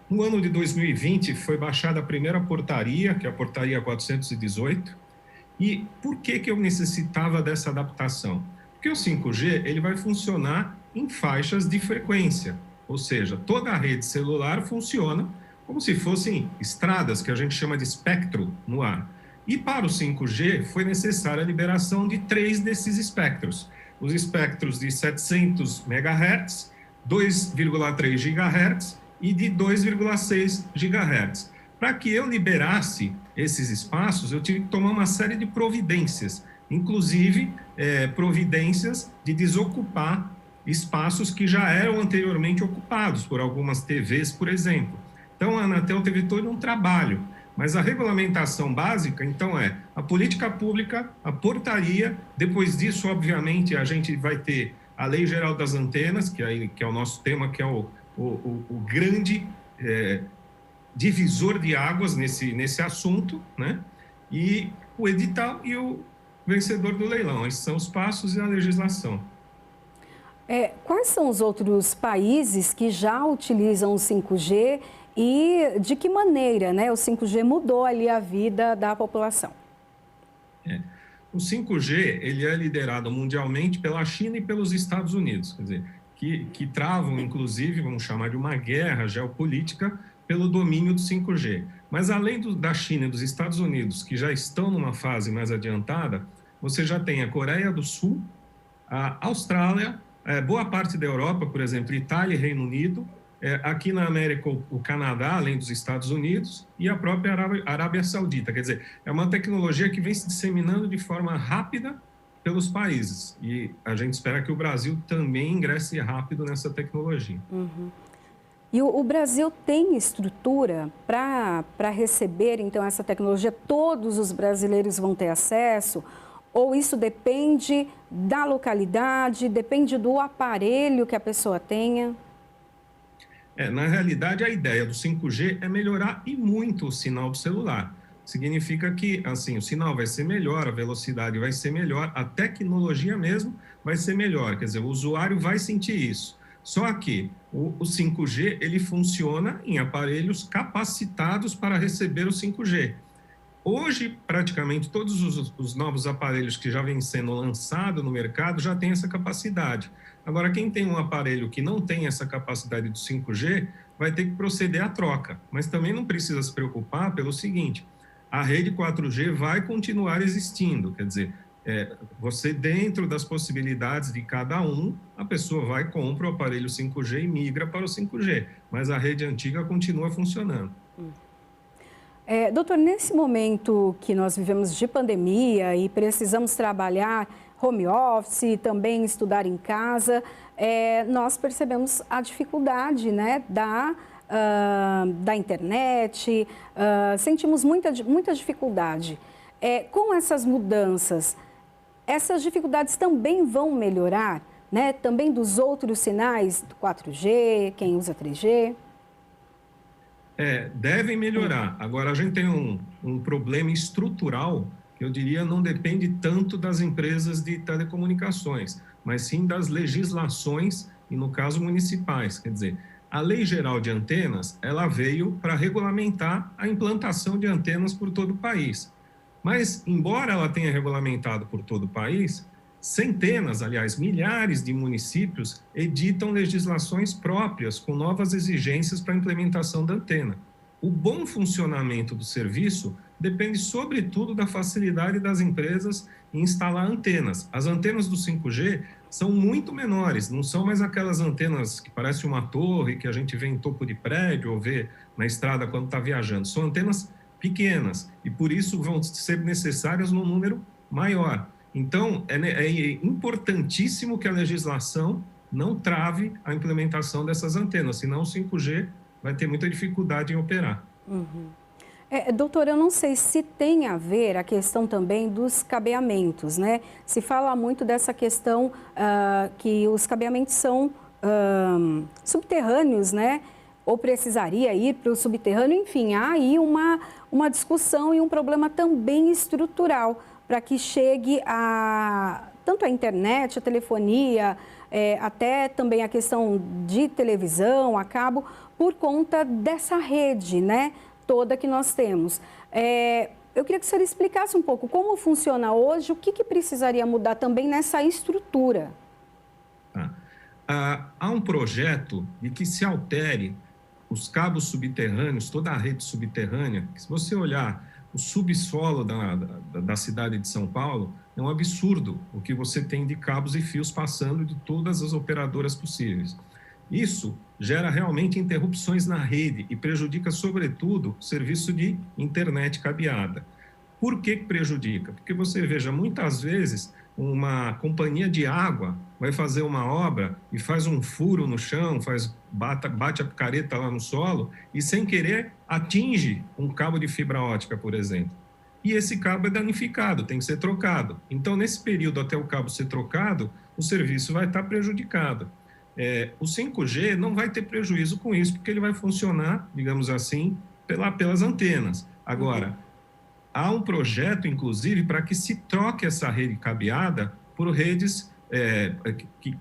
No ano de 2020 foi baixada a primeira portaria, que é a portaria 418. E por que eu necessitava dessa adaptação? Porque o 5G ele vai funcionar em faixas de frequência, ou seja, toda a rede celular funciona como se fossem estradas, que a gente chama de espectro no ar. E para o 5G foi necessária a liberação de 3 desses espectros. Os espectros de 700 MHz, 2,3 GHz e de 2,6 GHz. Para que eu liberasse esses espaços, eu tive que tomar uma série de providências, inclusive providências de desocupar espaços que já eram anteriormente ocupados por algumas TVs, por exemplo. Então, a Anatel teve todo um trabalho. Mas a regulamentação básica, então, é a política pública, a portaria. Depois disso, obviamente, a gente vai ter a Lei Geral das Antenas, que é o nosso tema, que é o grande divisor de águas nesse assunto, né? E o edital e o vencedor do leilão. Esses são os passos e a legislação. Quais são os outros países que já utilizam o 5G e de que maneira, né, o 5G mudou ali a vida da população? O 5G ele é liderado mundialmente pela China e pelos Estados Unidos, quer dizer, que travam, inclusive, vamos chamar de uma guerra geopolítica pelo domínio do 5G. Mas além da China e dos Estados Unidos, que já estão numa fase mais adiantada, você já tem a Coreia do Sul, a Austrália, boa parte da Europa, por exemplo, Itália e Reino Unido, aqui na América, o Canadá, além dos Estados Unidos, e a própria Arábia Saudita. Quer dizer, é uma tecnologia que vem se disseminando de forma rápida pelos países. E a gente espera que o Brasil também ingresse rápido nessa tecnologia. Uhum. E o Brasil tem estrutura para receber, então, essa tecnologia? Todos os brasileiros vão ter acesso? Ou isso depende da localidade, depende do aparelho que a pessoa tenha? Na realidade, a ideia do 5G é melhorar e muito o sinal do celular. Significa que, assim, o sinal vai ser melhor, a velocidade vai ser melhor, a tecnologia mesmo vai ser melhor. Quer dizer, o usuário vai sentir isso. Só que o 5G, ele funciona em aparelhos capacitados para receber o 5G. Hoje, praticamente todos os novos aparelhos que já vêm sendo lançados no mercado já têm essa capacidade. Agora, quem tem um aparelho que não tem essa capacidade do 5G, vai ter que proceder à troca. Mas também não precisa se preocupar pelo seguinte, a rede 4G vai continuar existindo, quer dizer, você dentro das possibilidades de cada um, a pessoa vai, compra o aparelho 5G e migra para o 5G, mas a rede antiga continua funcionando. Doutor, nesse momento que nós vivemos de pandemia e precisamos trabalhar home office, também estudar em casa, nós percebemos a dificuldade, né, da internet, sentimos muita dificuldade. Com essas mudanças, essas dificuldades também vão melhorar, né? Também dos outros sinais do 4G, quem usa 3G? Devem melhorar. Agora, a gente tem um problema estrutural que eu diria não depende tanto das empresas de telecomunicações, mas sim das legislações, e no caso municipais. Quer dizer, a Lei Geral de Antenas, ela veio para regulamentar a implantação de antenas por todo o país. Mas, embora ela tenha regulamentado por todo o país, centenas, aliás, milhares de municípios editam legislações próprias com novas exigências para a implementação da antena. O bom funcionamento do serviço depende, sobretudo, da facilidade das empresas em instalar antenas. As antenas do 5G são muito menores, não são mais aquelas antenas que parecem uma torre que a gente vê em topo de prédio ou vê na estrada quando está viajando. São antenas pequenas e, por isso, vão ser necessárias num número maior. Então, é importantíssimo que a legislação não trave a implementação dessas antenas, senão o 5G vai ter muita dificuldade em operar. Uhum. Doutor, eu não sei se tem a ver a questão também dos cabeamentos, né? Se fala muito dessa questão que os cabeamentos são subterrâneos, né? Ou precisaria ir para o subterrâneo, enfim, há aí uma discussão e um problema também estrutural para que chegue tanto a internet, a telefonia, até também a questão de televisão, a cabo, por conta dessa rede, né, toda que nós temos. Eu queria que o senhor explicasse um pouco como funciona hoje, o que precisaria mudar também nessa estrutura. Há um projeto de que se altere os cabos subterrâneos, toda a rede subterrânea, que se você olhar o subsolo da cidade de São Paulo, é um absurdo o que você tem de cabos e fios passando de todas as operadoras possíveis. Isso gera realmente interrupções na rede e prejudica, sobretudo, o serviço de internet cabeada. Por que prejudica? Porque você veja, muitas vezes, uma companhia de água vai fazer uma obra e faz um furo no chão, bate a picareta lá no solo e, sem querer, atinge um cabo de fibra ótica, por exemplo. E esse cabo é danificado, tem que ser trocado. Então, nesse período até o cabo ser trocado, o serviço vai estar prejudicado. O 5G não vai ter prejuízo com isso, porque ele vai funcionar, digamos assim, pelas antenas. Agora, há um projeto, inclusive, para que se troque essa rede cabeada por redes,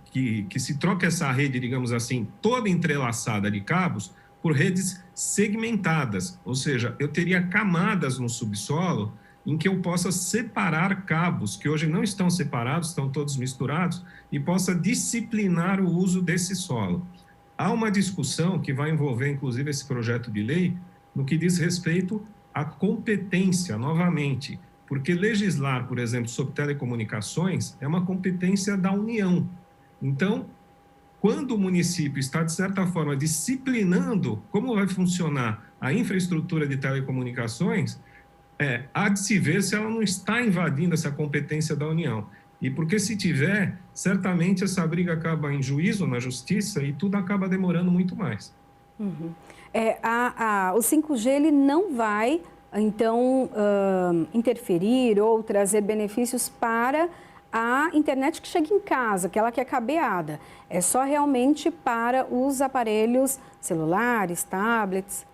que se troque essa rede, digamos assim, toda entrelaçada de cabos, por redes segmentadas. Ou seja, eu teria camadas no subsolo em que eu possa separar cabos, que hoje não estão separados, estão todos misturados, e possa disciplinar o uso desse solo. Há uma discussão que vai envolver, inclusive, esse projeto de lei, no que diz respeito à competência, novamente, porque legislar, por exemplo, sobre telecomunicações é uma competência da União. Então, quando o município está, de certa forma, disciplinando como vai funcionar a infraestrutura de telecomunicações, há de se ver se ela não está invadindo essa competência da União. E porque se tiver, certamente essa briga acaba em juízo, na justiça, e tudo acaba demorando muito mais. Uhum. O 5G ele não vai, então, interferir ou trazer benefícios para a internet que chega em casa, aquela que é cabeada. É só realmente para os aparelhos celulares, tablets?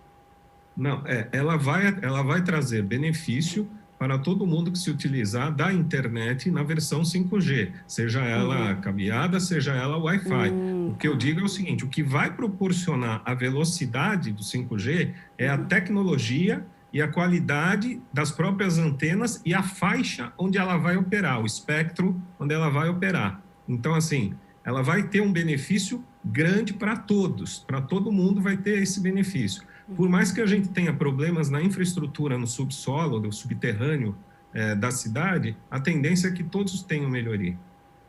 Não, ela vai trazer benefício para todo mundo que se utilizar da internet na versão 5G, seja ela cabeada, seja ela Wi-Fi. O que eu digo é o seguinte, o que vai proporcionar a velocidade do 5G é a tecnologia e a qualidade das próprias antenas e a faixa onde ela vai operar, o espectro onde ela vai operar. Então, assim, ela vai ter um benefício grande para todos, para todo mundo vai ter esse benefício. Por mais que a gente tenha problemas na infraestrutura, no subsolo, no subterrâneo da cidade, a tendência é que todos tenham melhoria.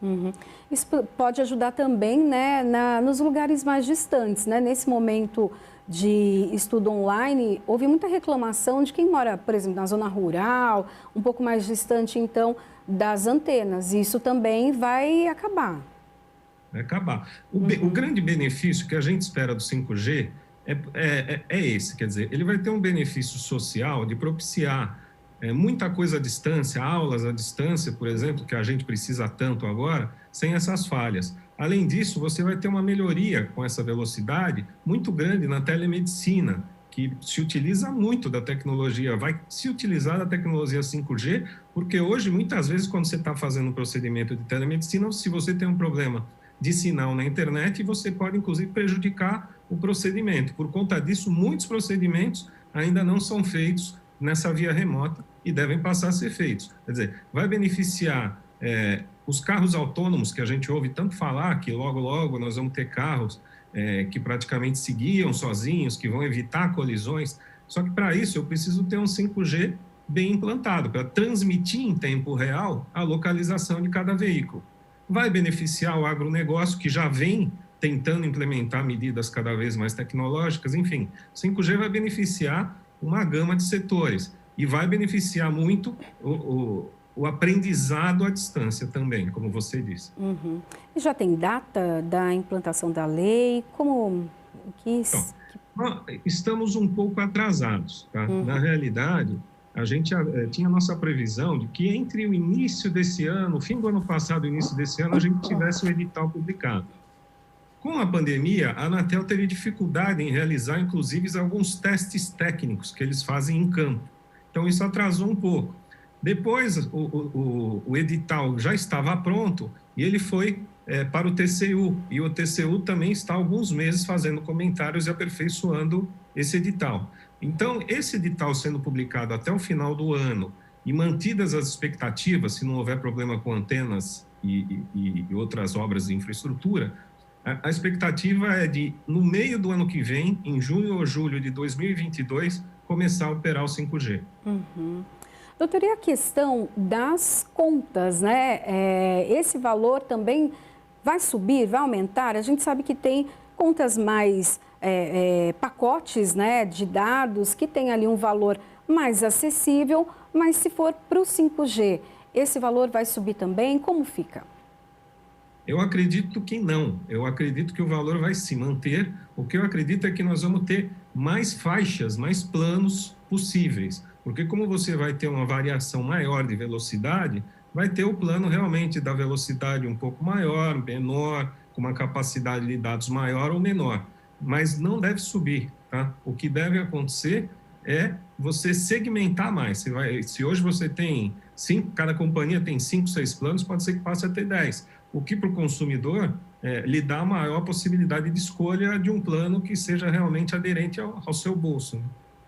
Uhum. Isso pode ajudar também, né, nos lugares mais distantes, né? Nesse momento de estudo online, houve muita reclamação de quem mora, por exemplo, na zona rural, um pouco mais distante, então, das antenas. Isso também vai acabar. Vai acabar. O grande benefício que a gente espera do 5G é esse, quer dizer, ele vai ter um benefício social de propiciar muita coisa à distância, aulas à distância, por exemplo, que a gente precisa tanto agora, sem essas falhas. Além disso, você vai ter uma melhoria com essa velocidade muito grande na telemedicina, que se utiliza muito da tecnologia, vai se utilizar da tecnologia 5G, porque hoje, muitas vezes, quando você está fazendo um procedimento de telemedicina, se você tem um problema de sinal na internet, você pode, inclusive, prejudicar o procedimento. Por conta disso, muitos procedimentos ainda não são feitos nessa via remota e devem passar a ser feitos. Quer dizer, vai beneficiar os carros autônomos, que a gente ouve tanto falar, que logo, logo nós vamos ter carros que praticamente se guiam sozinhos, que vão evitar colisões. Só que, para isso, eu preciso ter um 5G bem implantado, para transmitir em tempo real a localização de cada veículo. Vai beneficiar o agronegócio, que já vem tentando implementar medidas cada vez mais tecnológicas, enfim. 5G vai beneficiar uma gama de setores e vai beneficiar muito o aprendizado à distância também, como você disse. Uhum. E já tem data da implantação da lei? Como que... Então, estamos um pouco atrasados, tá? Na realidade, a gente tinha a nossa previsão de que entre o início desse ano, o fim do ano passado e o início desse ano, a gente tivesse o edital publicado. Com a pandemia, a Anatel teve dificuldade em realizar, inclusive, alguns testes técnicos que eles fazem em campo. Então, isso atrasou um pouco. Depois, o edital já estava pronto e ele foi para o TCU. E o TCU também está há alguns meses fazendo comentários e aperfeiçoando esse edital. Então, esse edital sendo publicado até o final do ano e mantidas as expectativas, se não houver problema com antenas e outras obras de infraestrutura, a expectativa é de, no meio do ano que vem, em junho ou julho de 2022, começar a operar o 5G. Uhum. Doutor, e a questão das contas, né? Esse valor também vai subir, vai aumentar? A gente sabe que tem contas mais... pacotes, né, de dados que tem ali um valor mais acessível, mas se for para o 5G, esse valor vai subir também? Como fica? Eu acredito que não. Eu acredito que o valor vai se manter. O que eu acredito é que nós vamos ter mais faixas, mais planos possíveis. Porque como você vai ter uma variação maior de velocidade, vai ter o plano realmente da velocidade um pouco maior, menor, com uma capacidade de dados maior ou menor. Mas não deve subir, tá? O que deve acontecer é você segmentar mais. Se hoje você tem 5, cada companhia tem 5, 6 planos, pode ser que passe a ter 10. O que para o consumidor lhe dá maior possibilidade de escolha de um plano que seja realmente aderente ao seu bolso. Né?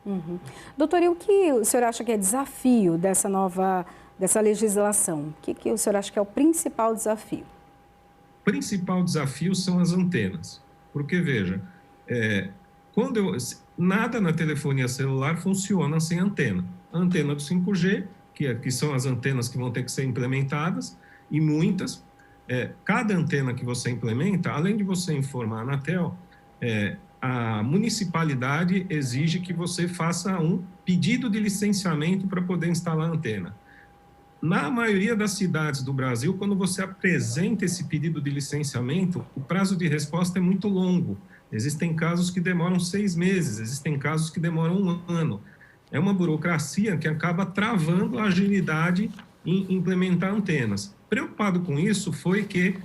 Uhum. Doutor, e o que o senhor acha que é desafio dessa legislação? O que o senhor acha que é o principal desafio? O principal desafio são as antenas. Porque, veja, nada na telefonia celular funciona sem antena. A antena do 5G, que são as antenas que vão ter que ser implementadas, e muitas, cada antena que você implementa, além de você informar a Anatel, a municipalidade exige que você faça um pedido de licenciamento para poder instalar a antena. Na maioria das cidades do Brasil, quando você apresenta esse pedido de licenciamento, o prazo de resposta é muito longo. Existem casos que demoram 6 meses, existem casos que demoram 1 ano. É uma burocracia que acaba travando a agilidade em implementar antenas. Preocupado com isso foi que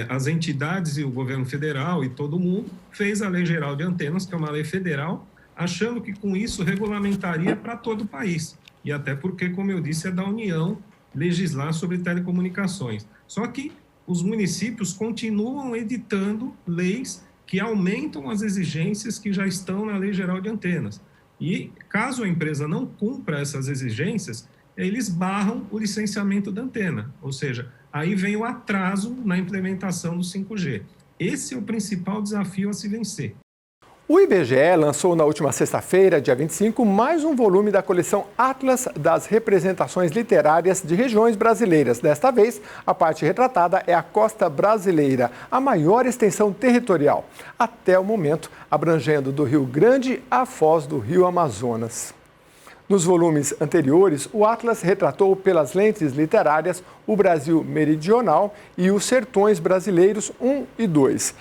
as entidades e o governo federal e todo mundo fez a Lei Geral de Antenas, que é uma lei federal, achando que com isso regulamentaria para todo o país. E até porque, como eu disse, é da União legislar sobre telecomunicações. Só que os municípios continuam editando leis que aumentam as exigências que já estão na Lei Geral de Antenas. E, caso a empresa não cumpra essas exigências, eles barram o licenciamento da antena, ou seja, aí vem o atraso na implementação do 5G. Esse é o principal desafio a se vencer. O IBGE lançou na última sexta-feira, dia 25, mais um volume da coleção Atlas das Representações Literárias de Regiões Brasileiras. Desta vez, a parte retratada é a costa brasileira, a maior extensão territorial, até o momento, abrangendo do Rio Grande à foz do Rio Amazonas. Nos volumes anteriores, o Atlas retratou pelas lentes literárias o Brasil meridional e os sertões brasileiros 1 e 2.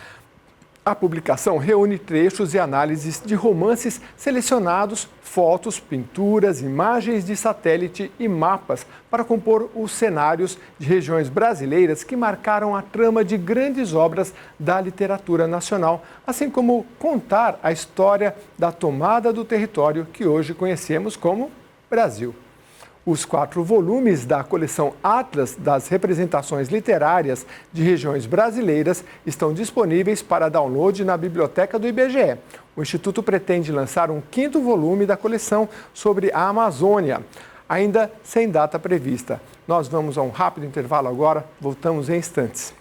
A publicação reúne trechos e análises de romances selecionados, fotos, pinturas, imagens de satélite e mapas para compor os cenários de regiões brasileiras que marcaram a trama de grandes obras da literatura nacional, assim como contar a história da tomada do território que hoje conhecemos como Brasil. Os 4 volumes da coleção Atlas das Representações Literárias de Regiões Brasileiras estão disponíveis para download na biblioteca do IBGE. O Instituto pretende lançar um 5º volume da coleção sobre a Amazônia, ainda sem data prevista. Nós vamos a um rápido intervalo agora, voltamos em instantes.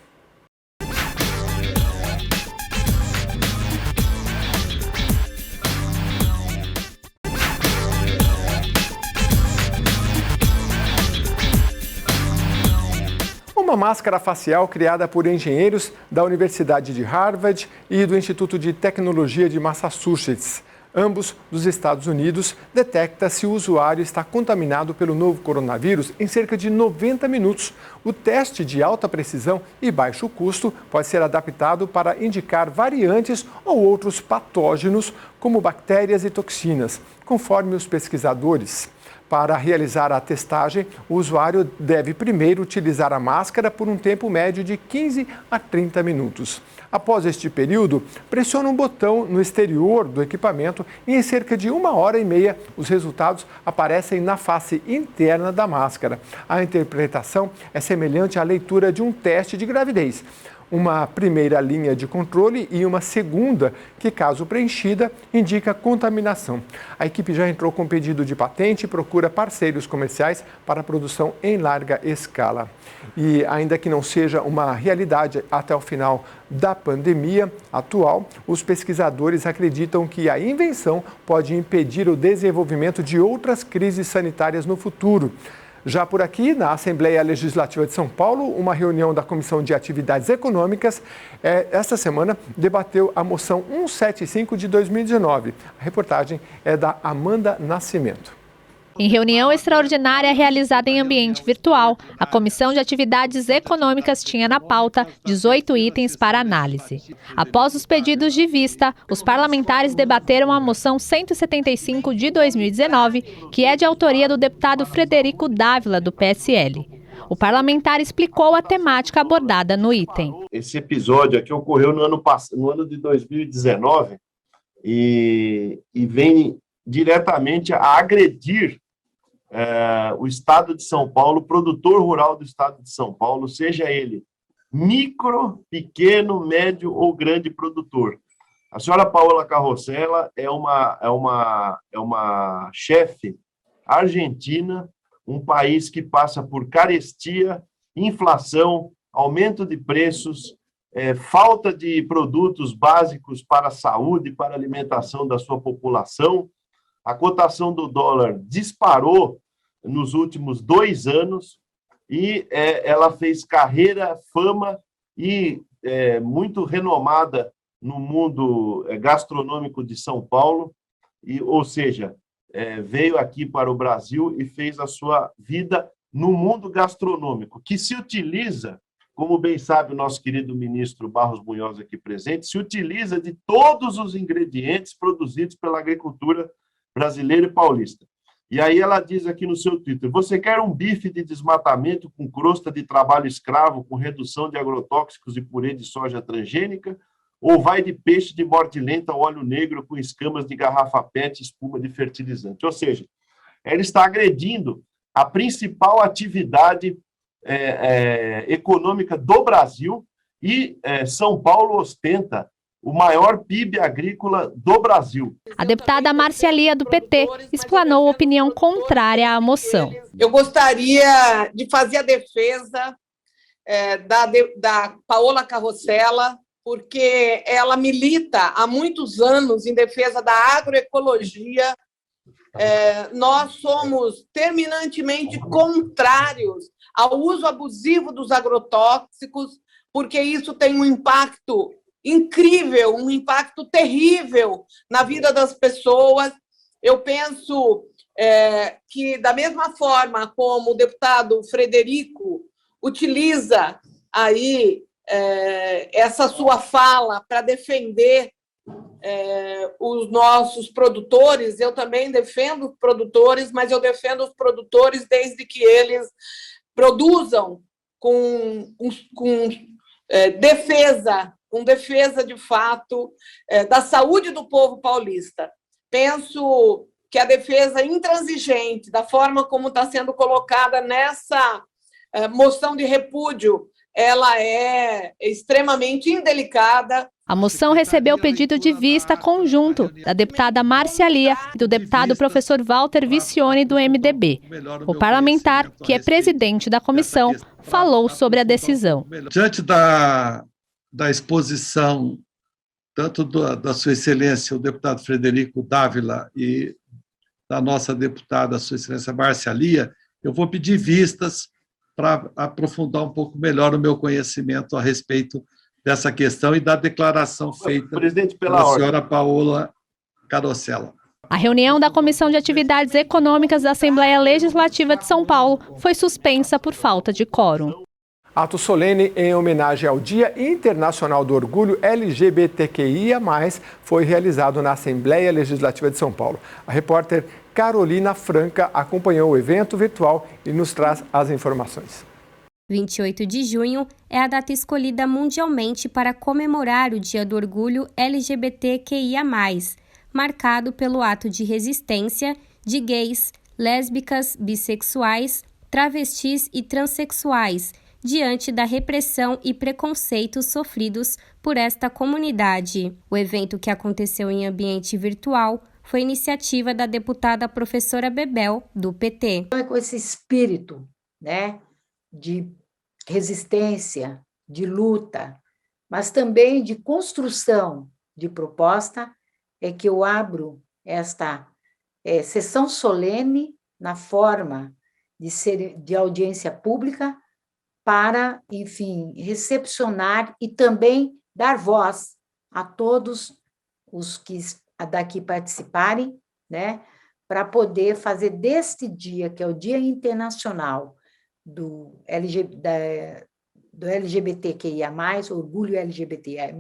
Uma máscara facial criada por engenheiros da Universidade de Harvard e do Instituto de Tecnologia de Massachusetts, ambos dos Estados Unidos, detecta se o usuário está contaminado pelo novo coronavírus em cerca de 90 minutos. O teste de alta precisão e baixo custo pode ser adaptado para indicar variantes ou outros patógenos, como bactérias e toxinas, conforme os pesquisadores. Para realizar a testagem, o usuário deve primeiro utilizar a máscara por um tempo médio de 15 a 30 minutos. Após este período, pressione um botão no exterior do equipamento e em cerca de 1h30 os resultados aparecem na face interna da máscara. A interpretação é semelhante à leitura de um teste de gravidez. Uma primeira linha de controle e uma segunda, que, caso preenchida, indica contaminação. A equipe já entrou com pedido de patente e procura parceiros comerciais para a produção em larga escala. E ainda que não seja uma realidade até o final da pandemia atual, os pesquisadores acreditam que a invenção pode impedir o desenvolvimento de outras crises sanitárias no futuro. Já por aqui, na Assembleia Legislativa de São Paulo, uma reunião da Comissão de Atividades Econômicas, esta semana, debateu a moção 175 de 2019. A reportagem é da Amanda Nascimento. Em reunião extraordinária realizada em ambiente virtual, a Comissão de Atividades Econômicas tinha na pauta 18 itens para análise. Após os pedidos de vista, os parlamentares debateram a moção 175 de 2019, que é de autoria do deputado Frederico Dávila, do PSL. O parlamentar explicou a temática abordada no item. Esse episódio aqui ocorreu no ano de 2019 e vem diretamente a agredir o Estado de São Paulo, o produtor rural do Estado de São Paulo, seja ele micro, pequeno, médio ou grande produtor. A senhora Paola Carrossela é uma chefe argentina, um país que passa por carestia, inflação, aumento de preços, falta de produtos básicos para a saúde, para a alimentação da sua população. A cotação do dólar disparou nos últimos 2 anos e ela fez carreira, fama e muito renomada no mundo gastronômico de São Paulo, ou seja, veio aqui para o Brasil e fez a sua vida no mundo gastronômico, que se utiliza, como bem sabe o nosso querido ministro Barros Munhoz aqui presente, se utiliza de todos os ingredientes produzidos pela agricultura brasileira e paulista. E aí ela diz aqui no seu título: você quer um bife de desmatamento com crosta de trabalho escravo, com redução de agrotóxicos e purê de soja transgênica? Ou vai de peixe de morte lenta ao óleo negro com escamas de garrafa PET e espuma de fertilizante? Ou seja, ela está agredindo a principal atividade econômica do Brasil e São Paulo ostenta o maior PIB agrícola do Brasil. A deputada Márcia Lia, do PT, explanou opinião contrária à moção. Eu gostaria de fazer a defesa da Paola Carrossela, porque ela milita há muitos anos em defesa da agroecologia. Nós somos terminantemente contrários ao uso abusivo dos agrotóxicos, porque isso tem um impacto incrível, um impacto terrível na vida das pessoas. Eu penso que, da mesma forma como o deputado Frederico utiliza aí essa sua fala para defender os nossos produtores, eu também defendo os produtores, mas eu defendo os produtores desde que eles produzam com defesa de fato da saúde do povo paulista. Penso que a defesa intransigente da forma como está sendo colocada nessa moção de repúdio, ela é extremamente indelicada. A moção recebeu pedido de vista conjunto da deputada Márcia Lia e do deputado professor Walter Vicione, do MDB. O parlamentar, que é presidente da comissão, falou sobre a decisão. Diante da exposição, tanto da sua excelência, o deputado Frederico Dávila, e da nossa deputada, sua excelência Márcia Lia, eu vou pedir vistas para aprofundar um pouco melhor o meu conhecimento a respeito dessa questão e da declaração feita pela senhora Paola Carrossela. A reunião da Comissão de Atividades Econômicas da Assembleia Legislativa de São Paulo foi suspensa por falta de quórum. Ato solene em homenagem ao Dia Internacional do Orgulho LGBTQIA+, foi realizado na Assembleia Legislativa de São Paulo. A repórter Carolina Franca acompanhou o evento virtual e nos traz as informações. 28 de junho é a data escolhida mundialmente para comemorar o Dia do Orgulho LGBTQIA+, marcado pelo ato de resistência de gays, lésbicas, bissexuais, travestis e transexuais, diante da repressão e preconceitos sofridos por esta comunidade. O evento, que aconteceu em ambiente virtual, foi iniciativa da deputada professora Bebel, do PT. Com esse espírito, de resistência, de luta, mas também de construção de proposta, é que eu abro esta sessão solene na forma de audiência pública para, enfim, recepcionar e também dar voz a todos os que daqui participarem, para poder fazer deste dia, que é o Dia Internacional do LGBTQIA+, Orgulho LGBTQIA+,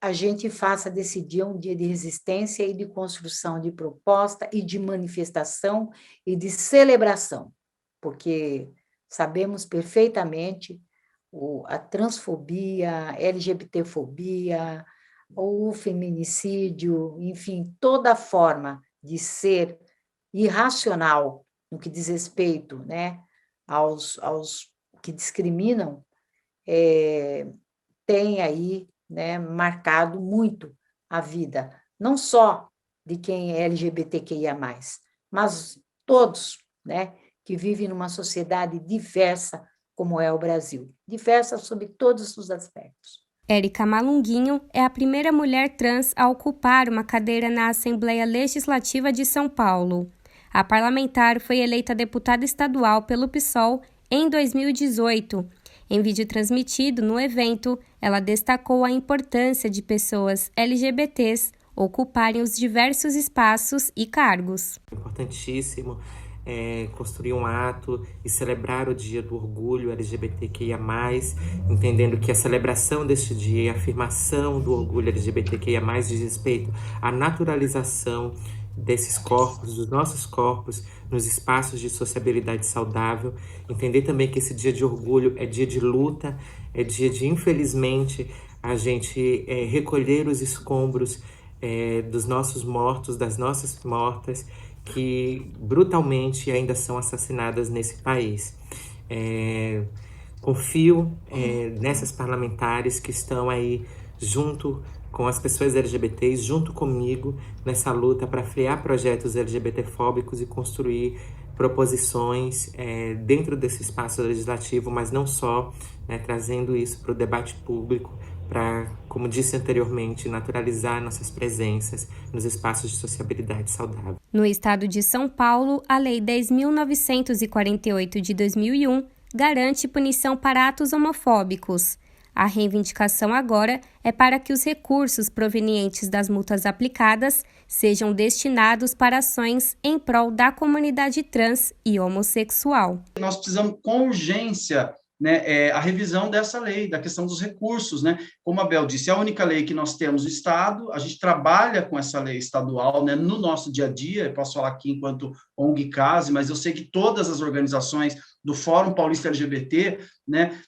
a gente faça desse dia um dia de resistência e de construção de proposta e de manifestação e de celebração, porque sabemos perfeitamente a transfobia, a LGBTfobia, o feminicídio, enfim, toda forma de ser irracional no que diz respeito, aos que discriminam, tem aí, marcado muito a vida, não só de quem é LGBTQIA+, mas todos, que vivem numa sociedade diversa como é o Brasil, diversa sob todos os aspectos. Érica Malunguinho é a primeira mulher trans a ocupar uma cadeira na Assembleia Legislativa de São Paulo. A parlamentar foi eleita deputada estadual pelo PSOL em 2018 Em vídeo transmitido no evento, ela destacou a importância de pessoas LGBTs ocuparem os diversos espaços e cargos. Importantíssimo construir um ato e celebrar o Dia do Orgulho LGBTQIA+, entendendo que a celebração deste dia e a afirmação do orgulho LGBTQIA+, diz respeito à naturalização desses corpos, dos nossos corpos, nos espaços de sociabilidade saudável. Entender também que esse dia de orgulho é dia de luta, é dia de, infelizmente, a gente recolher os escombros dos nossos mortos, das nossas mortas, que brutalmente ainda são assassinadas nesse país. Confio nessas parlamentares que estão aí junto com as pessoas LGBTs, junto comigo, nessa luta para frear projetos LGBTfóbicos e construir proposições dentro desse espaço legislativo, mas não só, trazendo isso para o debate público, para, como disse anteriormente, naturalizar nossas presenças nos espaços de sociabilidade saudável. No estado de São Paulo, a Lei 10.948 de 2001 garante punição para atos homofóbicos. A reivindicação agora é para que os recursos provenientes das multas aplicadas sejam destinados para ações em prol da comunidade trans e homossexual. Nós precisamos com urgência a revisão dessa lei, da questão dos recursos, Como a Bel disse, é a única lei que nós temos no Estado, a gente trabalha com essa lei estadual, no nosso dia a dia. Eu posso falar aqui enquanto ONG CASE, mas eu sei que todas as organizações do Fórum Paulista LGBT,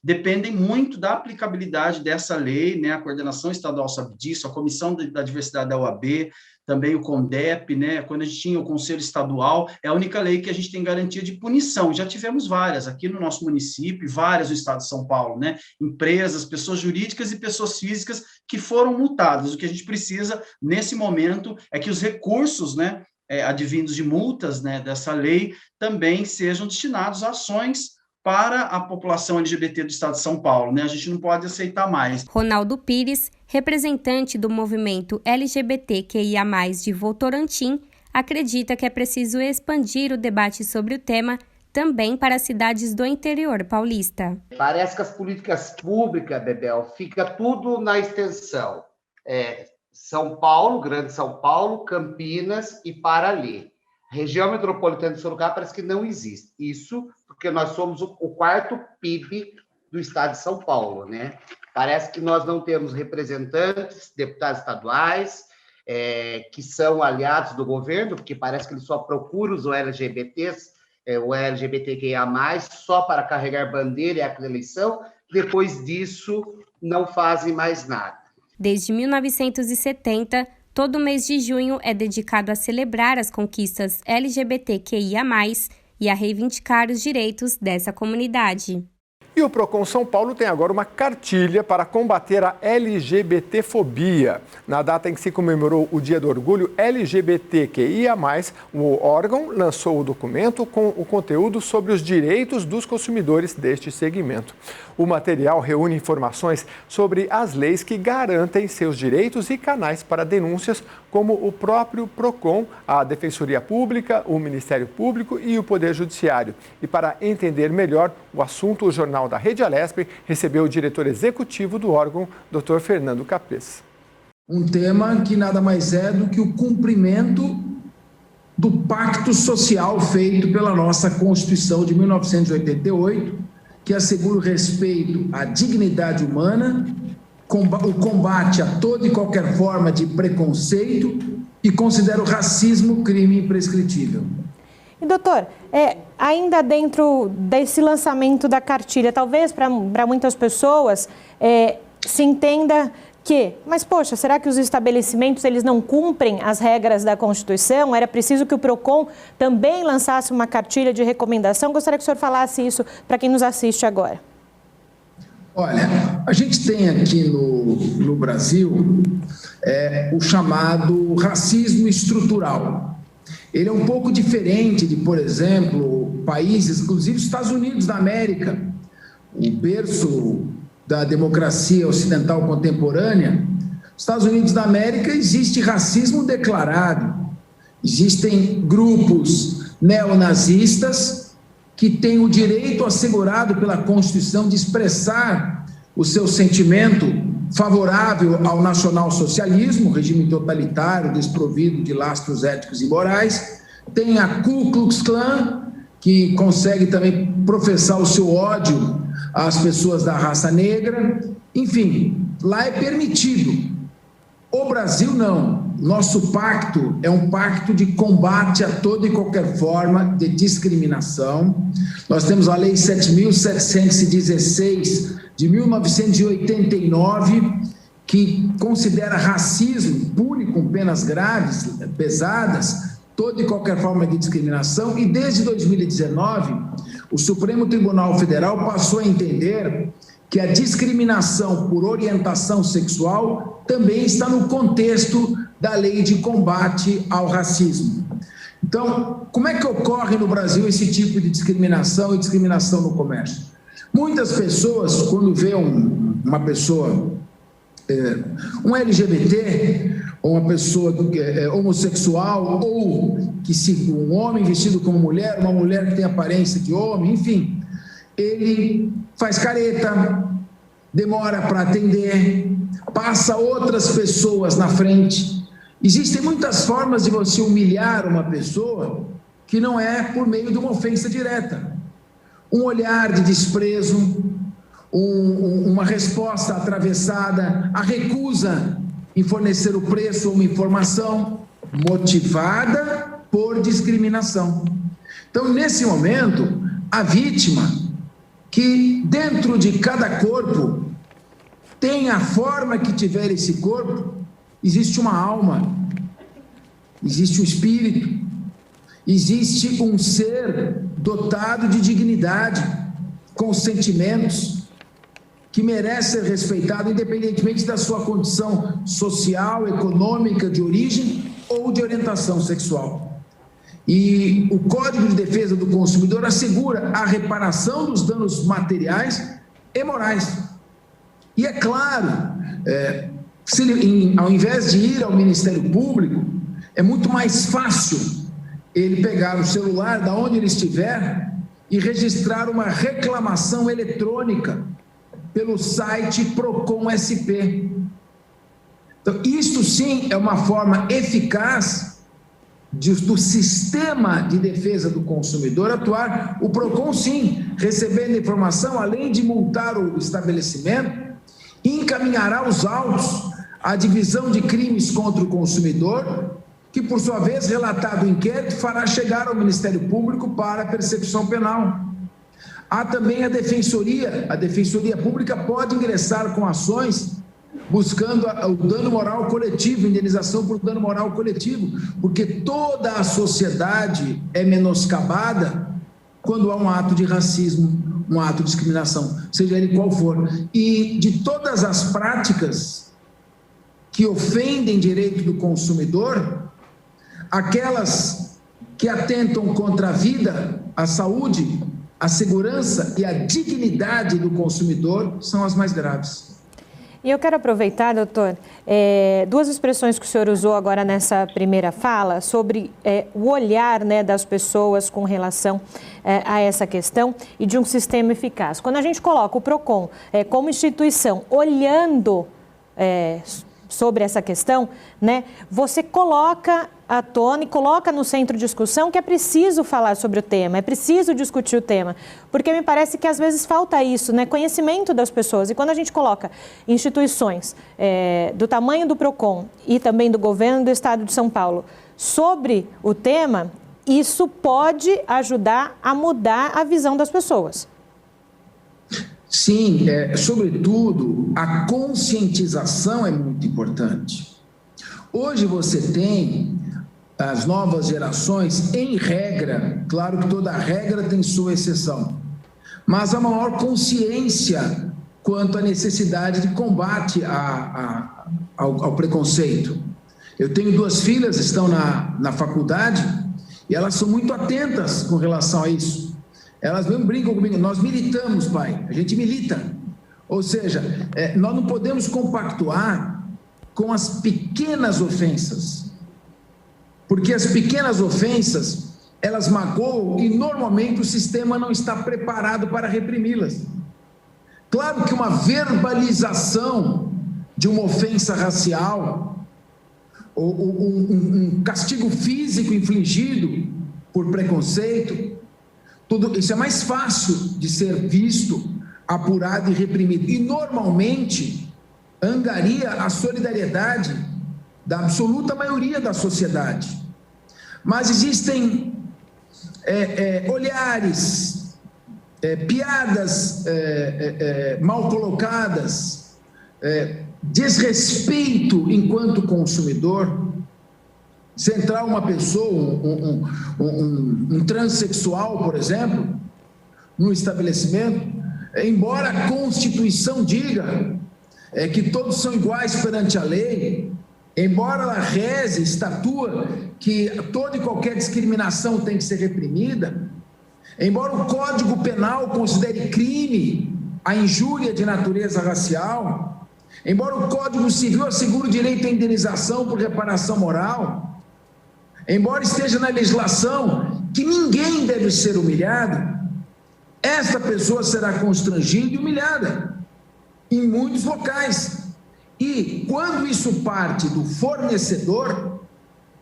dependem muito da aplicabilidade dessa lei, a coordenação estadual sabe disso, a Comissão da Diversidade da UAB, também o CONDEP, quando a gente tinha o Conselho Estadual, é a única lei que a gente tem garantia de punição. Já tivemos várias aqui no nosso município, várias no estado de São Paulo, empresas, pessoas jurídicas e pessoas físicas que foram multadas. O que a gente precisa, nesse momento, é que os recursos, advindos de multas dessa lei, também sejam destinados a ações para a população LGBT do estado de São Paulo. A gente não pode aceitar mais. Ronaldo Pires, representante do movimento LGBTQIA+, de Votorantim, acredita que é preciso expandir o debate sobre o tema também para cidades do interior paulista. Parece que as políticas públicas, Bebel, fica tudo na extensão. São Paulo, Grande São Paulo, Campinas e Parali. Região metropolitana de Sorocaba parece que não existe. Isso porque nós somos o quarto PIB do estado de São Paulo, Parece que nós não temos representantes, deputados estaduais, que são aliados do governo, porque parece que eles só procuram os LGBTs, o LGBTQIA+, só para carregar bandeira e aquela eleição. Depois disso, não fazem mais nada. Desde 1970, todo mês de junho é dedicado a celebrar as conquistas LGBTQIA+, e a reivindicar os direitos dessa comunidade. E o Procon São Paulo tem agora uma cartilha para combater a LGBTfobia. Na data em que se comemorou o Dia do Orgulho LGBTQIA+, o órgão lançou o documento com o conteúdo sobre os direitos dos consumidores deste segmento. O material reúne informações sobre as leis que garantem seus direitos e canais para denúncias, como o próprio Procon, a Defensoria Pública, o Ministério Público e o Poder Judiciário. E para entender melhor o assunto, o Jornal da Rede Alesp recebeu o diretor executivo do órgão, Dr. Fernando Capês. Um tema que nada mais é do que o cumprimento do pacto social feito pela nossa Constituição de 1988, que assegura o respeito à dignidade humana, o combate a toda e qualquer forma de preconceito e considera o racismo crime imprescritível. E, doutor, ainda dentro desse lançamento da cartilha, talvez para muitas pessoas se entenda que, mas poxa, será que os estabelecimentos eles não cumprem as regras da Constituição? Era preciso que o Procon também lançasse uma cartilha de recomendação? Gostaria que o senhor falasse isso para quem nos assiste agora. Olha, a gente tem aqui no Brasil o chamado racismo estrutural. Ele é um pouco diferente de, por exemplo, países, inclusive os Estados Unidos da América, o berço da democracia ocidental contemporânea. Nos Estados Unidos da América existe racismo declarado. Existem grupos neonazistas que tem o direito assegurado pela Constituição de expressar o seu sentimento favorável ao nacionalsocialismo, regime totalitário, desprovido de lastros éticos e morais. Tem a Ku Klux Klan, que consegue também professar o seu ódio às pessoas da raça negra. Enfim, lá é permitido. O Brasil não. Nosso pacto é um pacto de combate a toda e qualquer forma de discriminação. Nós temos a Lei 7.716 de 1989, que considera racismo, pune com penas graves, pesadas, toda e qualquer forma de discriminação. E desde 2019, o Supremo Tribunal Federal passou a entender que a discriminação por orientação sexual também está no contexto da lei de combate ao racismo. Então, como é que ocorre no Brasil esse tipo de discriminação e discriminação no comércio? Muitas pessoas, quando vê uma pessoa, um LGBT, ou uma pessoa homossexual, ou um homem vestido como mulher, uma mulher que tem aparência de homem, enfim, ele faz careta, demora para atender, passa outras pessoas na frente. Existem muitas formas de você humilhar uma pessoa que não é por meio de uma ofensa direta. Um olhar de desprezo, uma resposta atravessada, a recusa em fornecer o preço ou uma informação motivada por discriminação. Então, nesse momento, a vítima, que dentro de cada corpo tem a forma que tiver esse corpo, existe uma alma, existe um espírito, existe um ser dotado de dignidade, com sentimentos, que merece ser respeitado independentemente da sua condição social, econômica, de origem ou de orientação sexual. E o Código de Defesa do Consumidor assegura a reparação dos danos materiais e morais. E é claro, ao invés de ir ao Ministério Público, é muito mais fácil ele pegar o celular da onde ele estiver e registrar uma reclamação eletrônica pelo site Procon SP. Então, isto sim é uma forma eficaz do sistema de defesa do consumidor atuar. O Procon, sim, recebendo informação, além de multar o estabelecimento, encaminhará os autos à divisão de crimes contra o consumidor, que, por sua vez, relatado o inquérito, fará chegar ao Ministério Público para a persecução penal. Há também a Defensoria Pública pode ingressar com ações buscando o dano moral coletivo, indenização por dano moral coletivo, porque toda a sociedade é menoscabada quando há um ato de racismo, um ato de discriminação, seja ele qual for. E de todas as práticas que ofendem direito do consumidor, aquelas que atentam contra a vida, a saúde, a segurança e a dignidade do consumidor são as mais graves. E eu quero aproveitar, doutor, duas expressões que o senhor usou agora nessa primeira fala sobre o olhar, né, das pessoas com relação a essa questão e de um sistema eficaz. Quando a gente coloca o PROCON como instituição olhando sobre essa questão, né, você coloca à tona e coloca no centro de discussão que é preciso falar sobre o tema, é preciso discutir o tema, porque me parece que às vezes falta isso, né, conhecimento das pessoas. E quando a gente coloca instituições do tamanho do PROCON e também do governo do Estado de São Paulo sobre o tema, isso pode ajudar a mudar a visão das pessoas. Sim, sobretudo, a conscientização é muito importante. Hoje você tem as novas gerações, em regra, claro que toda regra tem sua exceção, mas a maior consciência quanto à necessidade de combate ao preconceito. Eu tenho duas filhas, estão na faculdade, e elas são muito atentas com relação a isso. Elas mesmo brincam comigo, nós militamos, pai, a gente milita. Ou seja, nós não podemos compactuar com as pequenas ofensas, porque as pequenas ofensas, elas magoam e normalmente o sistema não está preparado para reprimi-las. Claro que uma verbalização de uma ofensa racial, ou um castigo físico infligido por preconceito, tudo isso é mais fácil de ser visto, apurado e reprimido. E normalmente angaria a solidariedade da absoluta maioria da sociedade. Mas existem olhares, piadas mal colocadas, desrespeito enquanto consumidor. Se entrar uma pessoa, um transexual, por exemplo, no estabelecimento, embora a Constituição diga que todos são iguais perante a lei, embora ela reze, estatua que toda e qualquer discriminação tem que ser reprimida, embora o Código Penal considere crime a injúria de natureza racial, embora o Código Civil assegure o direito à indenização por reparação moral, embora esteja na legislação que ninguém deve ser humilhado, esta pessoa será constrangida e humilhada em muitos locais. E quando isso parte do fornecedor,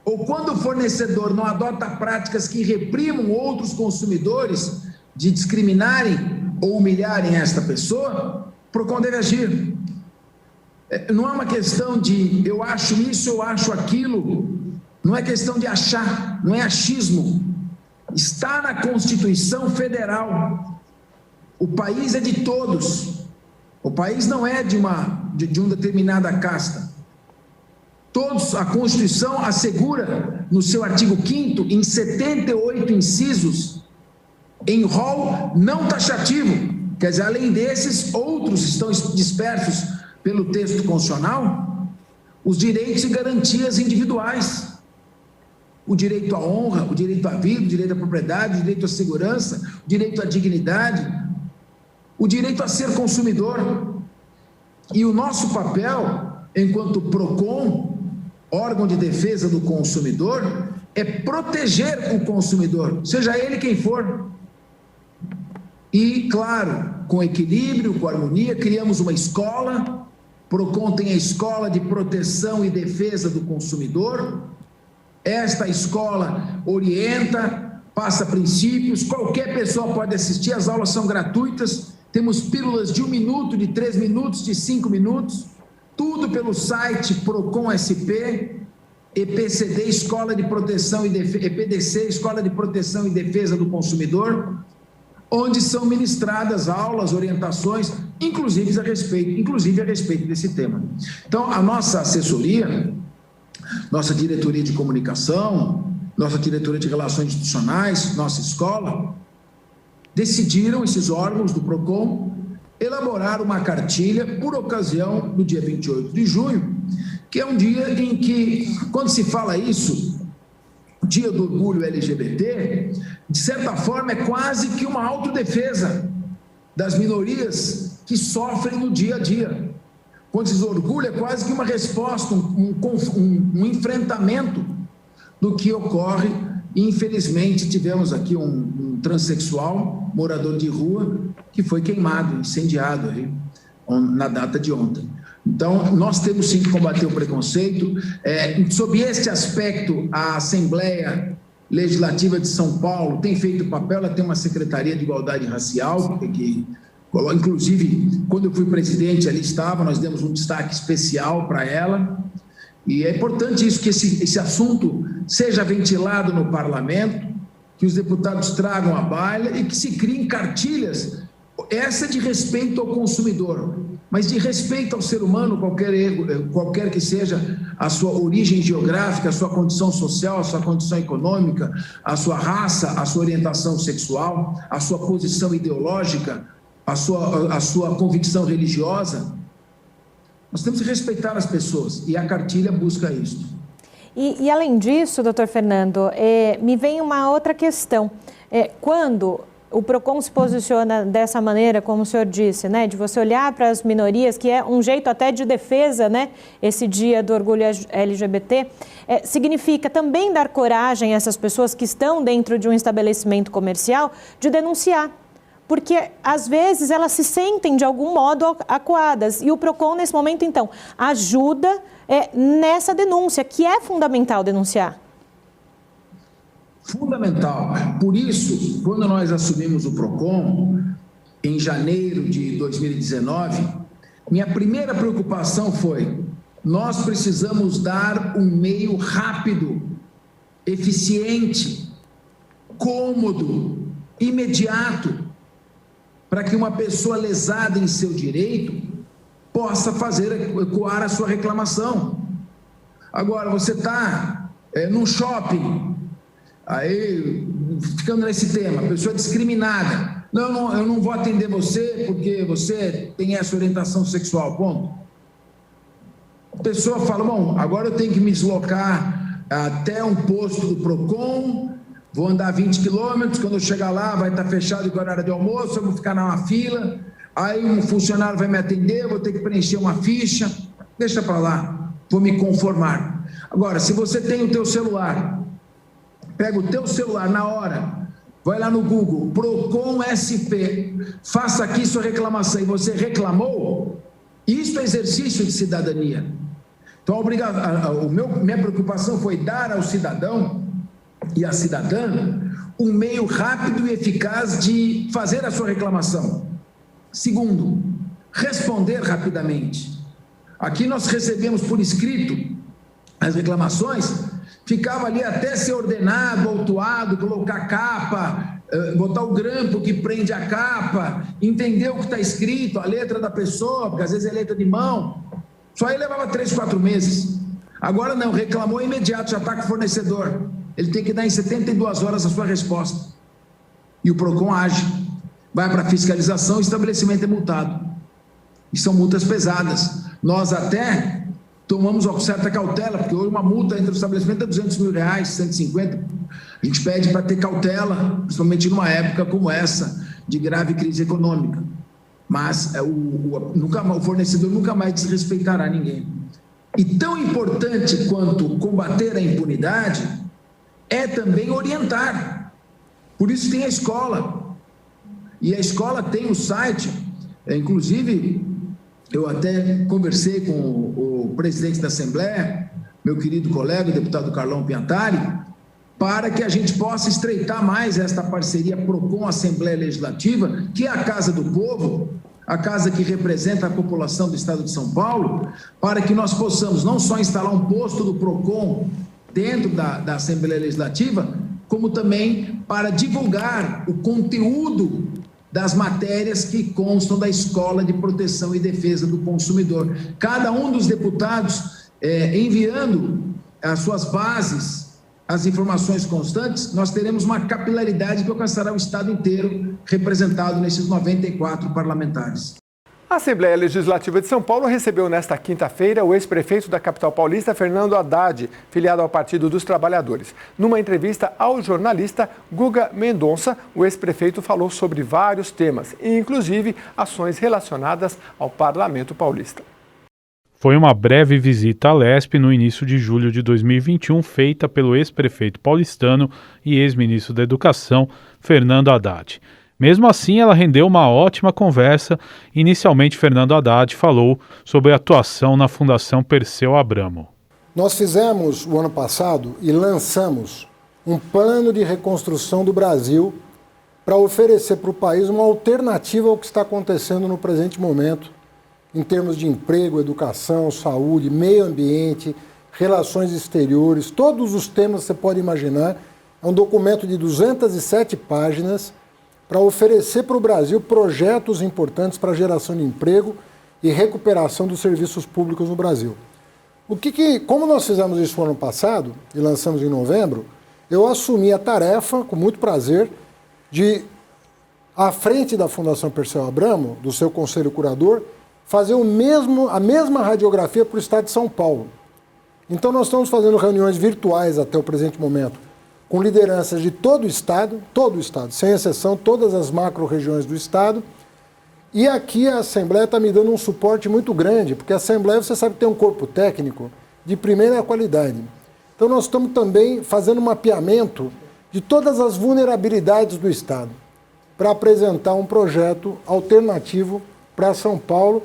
ou quando o fornecedor não adota práticas que reprimam outros consumidores de discriminarem ou humilharem esta pessoa, o PROCON deve agir. Não é uma questão de eu acho isso, eu acho aquilo, não é questão de achar, não é achismo. Está na Constituição Federal. O país é de todos. O país não é de uma determinada casta. Todos, a Constituição assegura, no seu artigo 5º, em 78 incisos, em rol não taxativo. Quer dizer, além desses, outros estão dispersos pelo texto constitucional, os direitos e garantias individuais. O direito à honra, o direito à vida, o direito à propriedade, o direito à segurança, o direito à dignidade, o direito a ser consumidor. E o nosso papel, enquanto PROCON, órgão de defesa do consumidor, é proteger o consumidor, seja ele quem for. E, claro, com equilíbrio, com harmonia, criamos uma escola. PROCON tem a Escola de Proteção e Defesa do Consumidor. Esta escola orienta, passa princípios, qualquer pessoa pode assistir, as aulas são gratuitas, temos pílulas de 1 minuto, de 3 minutos, de 5 minutos, tudo pelo site PROCON SP, EPCD, Escola de Proteção e Defesa, EPDC, Escola de Proteção e Defesa do Consumidor, onde são ministradas aulas, orientações, inclusive a respeito desse tema. Então, a nossa assessoria, nossa diretoria de comunicação, nossa diretoria de relações institucionais, nossa escola, decidiram, esses órgãos do PROCON, elaborar uma cartilha por ocasião do dia 28 de junho, que é um dia em que, quando se fala isso, Dia do Orgulho LGBT, de certa forma é quase que uma autodefesa das minorias que sofrem no dia a dia. Quando se diz orgulho, é quase que uma resposta, um enfrentamento do que ocorre. E, infelizmente, tivemos aqui um transexual, morador de rua, que foi queimado, incendiado aí, na data de ontem. Então, nós temos sim que combater o preconceito. Sob este aspecto, a Assembleia Legislativa de São Paulo tem feito papel, ela tem uma Secretaria de Igualdade Racial, que inclusive, quando eu fui presidente, ali estava, nós demos um destaque especial para ela, e é importante isso, que esse assunto seja ventilado no parlamento, que os deputados tragam à baila e que se criem cartilhas, essa de respeito ao consumidor, mas de respeito ao ser humano, qualquer que seja a sua origem geográfica, a sua condição social, a sua condição econômica, a sua raça, a sua orientação sexual, a sua posição ideológica, a sua convicção religiosa. Nós temos que respeitar as pessoas e a cartilha busca isso. E além disso, doutor Fernando, me vem uma outra questão. Quando o PROCON se posiciona dessa maneira, como o senhor disse, né, de você olhar para as minorias, que é um jeito até de defesa, né, esse dia do orgulho LGBT, significa também dar coragem a essas pessoas que estão dentro de um estabelecimento comercial de denunciar. Porque, às vezes, elas se sentem, de algum modo, acuadas. E o PROCON, nesse momento, então, ajuda nessa denúncia, que é fundamental denunciar. Fundamental. Por isso, quando nós assumimos o PROCON, em janeiro de 2019, minha primeira preocupação foi: nós precisamos dar um meio rápido, eficiente, cômodo, imediato, para que uma pessoa lesada em seu direito possa fazer ecoar a sua reclamação. Agora, você está num shopping, aí, ficando nesse tema, pessoa discriminada. Não, eu não vou atender você porque você tem essa orientação sexual, ponto. A pessoa fala, bom, agora eu tenho que me deslocar até um posto do PROCON, vou andar 20 quilômetros, quando eu chegar lá vai estar fechado com a hora de almoço, eu vou ficar numa fila, aí um funcionário vai me atender, eu vou ter que preencher uma ficha, deixa para lá, vou me conformar. Agora, se você tem o teu celular, pega o teu celular na hora, vai lá no Google, PROCON SP, faça aqui sua reclamação, e você reclamou, isso é exercício de cidadania. Então, minha preocupação foi dar ao cidadão e à cidadã um meio rápido e eficaz de fazer a sua reclamação. Segundo, responder rapidamente. Aqui nós recebemos por escrito as reclamações, ficava ali até ser ordenado, autuado, colocar capa, botar o grampo que prende a capa, entender o que está escrito, a letra da pessoa, porque às vezes é letra de mão. Só aí levava 3, 4 meses. Agora não, reclamou imediato, já está com o fornecedor. Ele tem que dar em 72 horas a sua resposta. E o PROCON age. Vai para a fiscalização, o estabelecimento é multado. E são multas pesadas. Nós até tomamos uma certa cautela, porque hoje uma multa entre o estabelecimento é R$200 mil, 150. A gente pede para ter cautela, principalmente numa época como essa, de grave crise econômica. Mas o fornecedor nunca mais desrespeitará ninguém. E tão importante quanto combater a impunidade é também orientar. Por isso tem a escola. E a escola tem o site, inclusive, eu até conversei com o presidente da Assembleia, meu querido colega, o deputado Carlão Piantari, para que a gente possa estreitar mais esta parceria PROCON-Assembleia Legislativa, que é a Casa do Povo, a casa que representa a população do Estado de São Paulo, para que nós possamos não só instalar um posto do PROCON dentro da Assembleia Legislativa, como também para divulgar o conteúdo das matérias que constam da Escola de Proteção e Defesa do Consumidor. Cada um dos deputados enviando as suas bases, as informações constantes, nós teremos uma capilaridade que alcançará o Estado inteiro, representado nesses 94 parlamentares. A Assembleia Legislativa de São Paulo recebeu nesta quinta-feira o ex-prefeito da capital paulista, Fernando Haddad, filiado ao Partido dos Trabalhadores. Numa entrevista ao jornalista Guga Mendonça, o ex-prefeito falou sobre vários temas, inclusive ações relacionadas ao Parlamento Paulista. Foi uma breve visita à Lesp no início de julho de 2021, feita pelo ex-prefeito paulistano e ex-ministro da Educação, Fernando Haddad. Mesmo assim, ela rendeu uma ótima conversa. Inicialmente, Fernando Haddad falou sobre a atuação na Fundação Perseu Abramo. Nós fizemos, o ano passado, e lançamos um plano de reconstrução do Brasil para oferecer para o país uma alternativa ao que está acontecendo no presente momento, em termos de emprego, educação, saúde, meio ambiente, relações exteriores, todos os temas que você pode imaginar. É um documento de 207 páginas para oferecer para o Brasil projetos importantes para a geração de emprego e recuperação dos serviços públicos no Brasil. Como nós fizemos isso no ano passado, e lançamos em novembro, eu assumi a tarefa, com muito prazer, de, à frente da Fundação Perseu Abramo, do seu conselho curador, fazer a mesma radiografia para o Estado de São Paulo. Então nós estamos fazendo reuniões virtuais até o presente momento com lideranças de todo o Estado, sem exceção, todas as macro-regiões do Estado. E aqui a Assembleia está me dando um suporte muito grande, porque a Assembleia, você sabe, tem um corpo técnico de primeira qualidade. Então nós estamos também fazendo um mapeamento de todas as vulnerabilidades do Estado, para apresentar um projeto alternativo para São Paulo,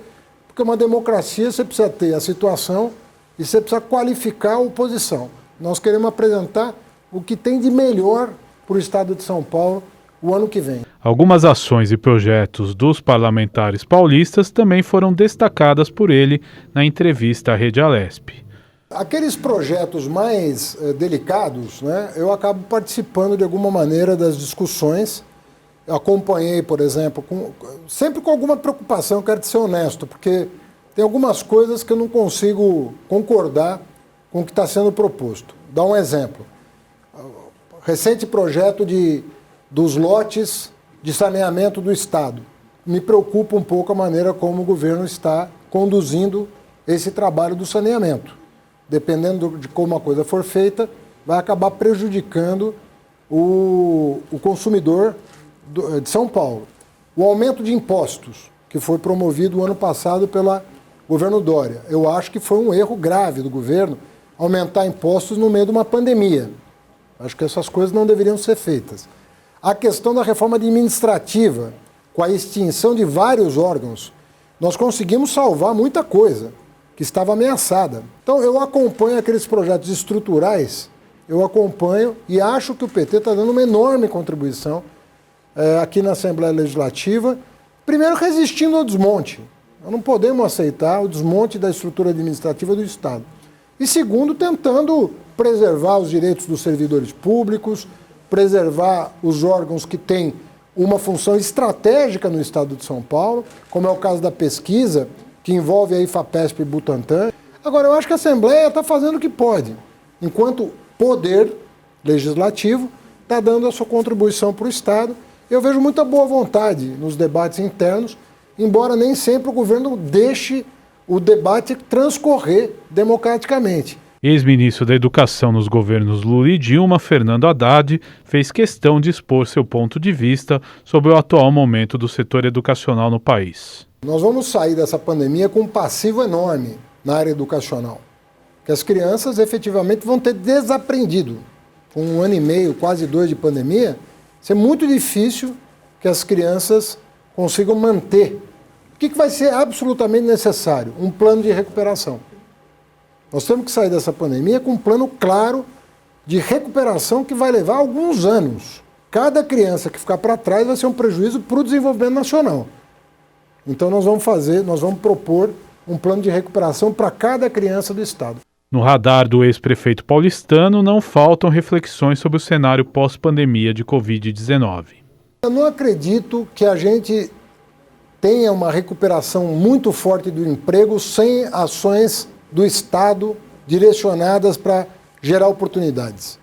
porque uma democracia você precisa ter a situação e você precisa qualificar a oposição. Nós queremos apresentar o que tem de melhor para o Estado de São Paulo o ano que vem. Algumas ações e projetos dos parlamentares paulistas também foram destacadas por ele na entrevista à Rede Alesp. Aqueles projetos mais delicados, né, eu acabo participando de alguma maneira das discussões. Eu acompanhei, por exemplo, sempre com alguma preocupação, eu quero ser honesto, porque tem algumas coisas que eu não consigo concordar com o que está sendo proposto. Dá um exemplo. Recente projeto dos lotes de saneamento do Estado. Me preocupa um pouco a maneira como o governo está conduzindo esse trabalho do saneamento. Dependendo de como a coisa for feita, vai acabar prejudicando o consumidor de São Paulo. O aumento de impostos, que foi promovido o ano passado pelo governo Dória. Eu acho que foi um erro grave do governo aumentar impostos no meio de uma pandemia. Acho que essas coisas não deveriam ser feitas. A questão da reforma administrativa, com a extinção de vários órgãos, nós conseguimos salvar muita coisa que estava ameaçada. Então eu acompanho aqueles projetos estruturais, eu acompanho e acho que o PT está dando uma enorme contribuição aqui na Assembleia Legislativa, primeiro resistindo ao desmonte. Nós não podemos aceitar o desmonte da estrutura administrativa do Estado. E segundo, tentando preservar os direitos dos servidores públicos, preservar os órgãos que têm uma função estratégica no Estado de São Paulo, como é o caso da pesquisa, que envolve a IFAPESP e Butantan. Agora, eu acho que a Assembleia está fazendo o que pode, enquanto poder legislativo está dando a sua contribuição para o Estado. Eu vejo muita boa vontade nos debates internos, embora nem sempre o governo deixe o debate transcorrer democraticamente. Ex-ministro da Educação nos governos Lula e Dilma, Fernando Haddad, fez questão de expor seu ponto de vista sobre o atual momento do setor educacional no país. Nós vamos sair dessa pandemia com um passivo enorme na área educacional, que as crianças efetivamente vão ter desaprendido. Com 1 ano e meio, quase 2 de pandemia, vai ser muito difícil que as crianças consigam manter. O que vai ser absolutamente necessário? Um plano de recuperação. Nós temos que sair dessa pandemia com um plano claro de recuperação que vai levar alguns anos. Cada criança que ficar para trás vai ser um prejuízo para o desenvolvimento nacional. Então nós vamos propor um plano de recuperação para cada criança do Estado. No radar do ex-prefeito paulistano não faltam reflexões sobre o cenário pós-pandemia de Covid-19. Eu não acredito que a gente tenha uma recuperação muito forte do emprego sem ações do Estado direcionadas para gerar oportunidades.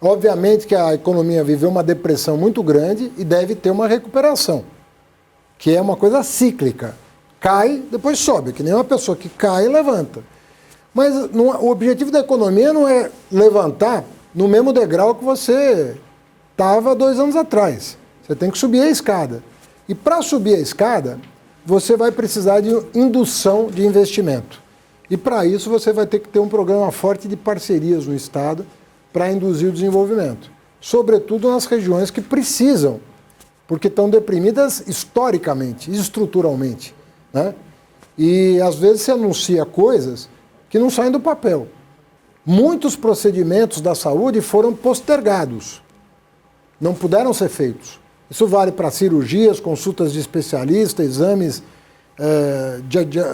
Obviamente que a economia viveu uma depressão muito grande e deve ter uma recuperação, que é uma coisa cíclica. Cai, depois sobe, que nem uma pessoa que cai e levanta. Mas o objetivo da economia não é levantar no mesmo degrau que você estava 2 anos atrás. Você tem que subir a escada. E para subir a escada, você vai precisar de indução de investimento. E para isso você vai ter que ter um programa forte de parcerias no Estado para induzir o desenvolvimento. Sobretudo nas regiões que precisam, porque estão deprimidas historicamente, estruturalmente, né? E às vezes se anuncia coisas que não saem do papel. Muitos procedimentos da saúde foram postergados, não puderam ser feitos. Isso vale para cirurgias, consultas de especialista, exames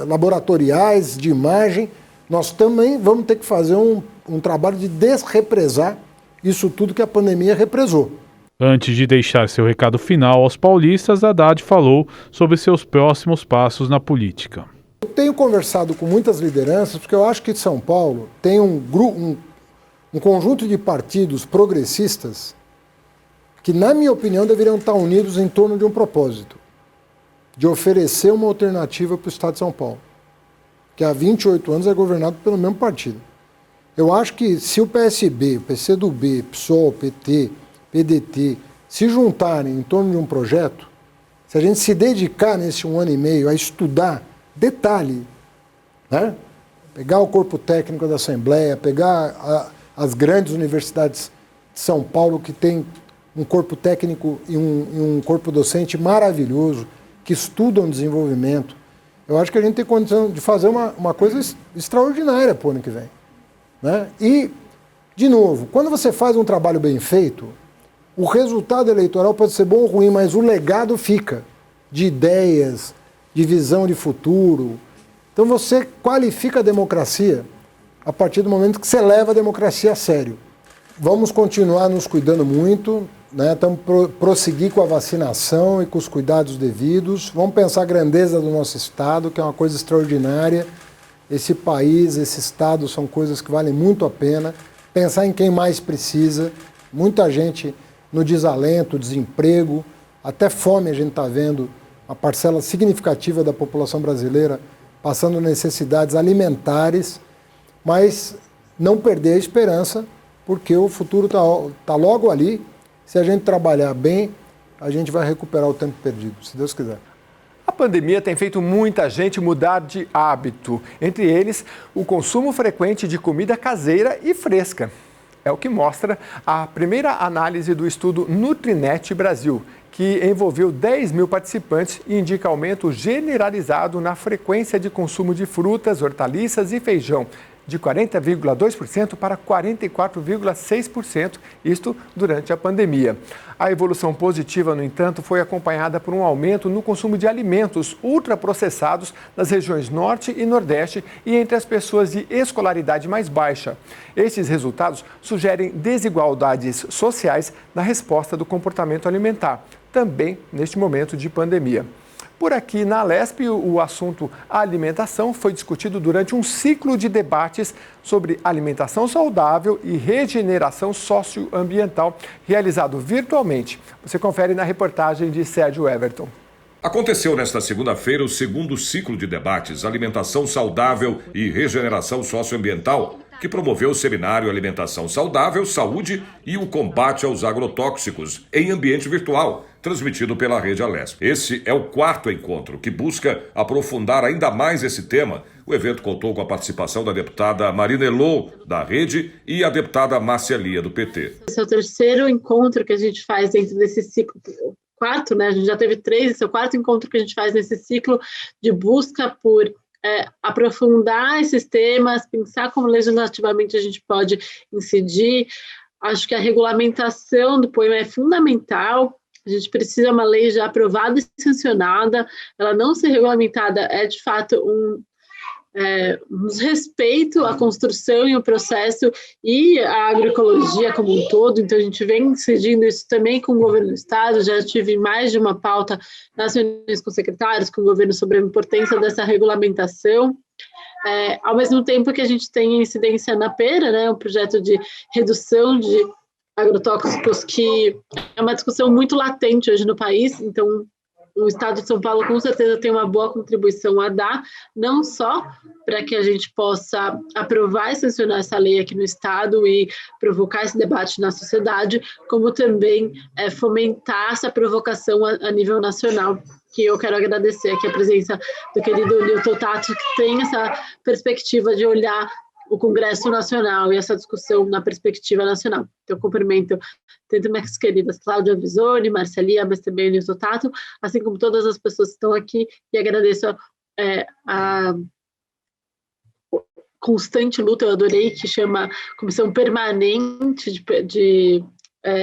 laboratoriais, de imagem. Nós também vamos ter que fazer um trabalho de desrepresar isso tudo que a pandemia represou. Antes de deixar seu recado final aos paulistas, Haddad falou sobre seus próximos passos na política. Eu tenho conversado com muitas lideranças, porque eu acho que São Paulo tem um conjunto de partidos progressistas que, na minha opinião, deveriam estar unidos em torno de um propósito, de oferecer uma alternativa para o Estado de São Paulo, que há 28 anos é governado pelo mesmo partido. Eu acho que se o PSB, o PCdoB, PSOL, PT, PDT se juntarem em torno de um projeto, se a gente se dedicar nesse 1 ano e meio a estudar detalhe, né? Pegar o corpo técnico da Assembleia, pegar as grandes universidades de São Paulo, que tem um corpo técnico e um corpo docente maravilhoso, que estudam desenvolvimento. Eu acho que a gente tem condição de fazer uma coisa extraordinária para o ano que vem, né? E, de novo, quando você faz um trabalho bem feito, o resultado eleitoral pode ser bom ou ruim, mas o legado fica de ideias, de visão de futuro. Então você qualifica a democracia a partir do momento que você leva a democracia a sério. Vamos continuar nos cuidando muito, né? Estamos prosseguir com a vacinação e com os cuidados devidos. Vamos pensar a grandeza do nosso Estado, que é uma coisa extraordinária. Esse país, esse Estado são coisas que valem muito a pena. Pensar em quem mais precisa. Muita gente no desalento, desemprego, até fome a gente está vendo, uma parcela significativa da população brasileira passando necessidades alimentares, mas não perder a esperança, porque o futuro está logo ali. Se a gente trabalhar bem, a gente vai recuperar o tempo perdido, se Deus quiser. A pandemia tem feito muita gente mudar de hábito, entre eles o consumo frequente de comida caseira e fresca. É o que mostra a primeira análise do estudo Nutrinet Brasil, que envolveu 10 mil participantes e indica aumento generalizado na frequência de consumo de frutas, hortaliças e feijão, de 40,2% para 44,6%, isto durante a pandemia. A evolução positiva, no entanto, foi acompanhada por um aumento no consumo de alimentos ultraprocessados nas regiões Norte e Nordeste e entre as pessoas de escolaridade mais baixa. Estes resultados sugerem desigualdades sociais na resposta do comportamento alimentar, também neste momento de pandemia. Por aqui na Alesp, o assunto alimentação foi discutido durante um ciclo de debates sobre alimentação saudável e regeneração socioambiental, realizado virtualmente. Você confere na reportagem de Sérgio Everton. Aconteceu nesta segunda-feira o segundo ciclo de debates Alimentação Saudável e Regeneração Socioambiental, que promoveu o seminário Alimentação Saudável, Saúde e o Combate aos Agrotóxicos em ambiente virtual, transmitido pela Rede Alesp. Esse é o quarto encontro, que busca aprofundar ainda mais esse tema. O evento contou com a participação da deputada Marina Elô, da Rede, e a deputada Márcia Lia, do PT. Esse é o terceiro encontro que a gente faz dentro desse ciclo. Quarto, né? A gente já teve 3, esse é o quarto encontro que a gente faz nesse ciclo de busca por aprofundar esses temas, pensar como legislativamente a gente pode incidir. Acho que a regulamentação do poema é fundamental. A gente precisa de uma lei já aprovada e sancionada. Ela não ser regulamentada é, de fato, um desrespeito à construção e ao processo e à agroecologia como um todo. Então, a gente vem incidindo isso também com o governo do Estado. Já tive mais de uma pauta nas reuniões com secretários, com o governo, sobre a importância dessa regulamentação. Ao mesmo tempo que a gente tem incidência na pera, né, um projeto de redução de agrotóxicos que é uma discussão muito latente hoje no país. Então, o Estado de São Paulo, com certeza, tem uma boa contribuição a dar, não só para que a gente possa aprovar e sancionar essa lei aqui no Estado e provocar esse debate na sociedade, como também fomentar essa provocação a nível nacional, que eu quero agradecer aqui a presença do querido Nilton Tato, que tem essa perspectiva de olhar o Congresso Nacional e essa discussão na perspectiva nacional. Então, eu cumprimento tanto minhas queridas Cláudia Visoni, Márcia Lia, mas também o Nilton Tato, assim como todas as pessoas que estão aqui, e agradeço a constante luta, eu adorei, que chama Comissão Permanente de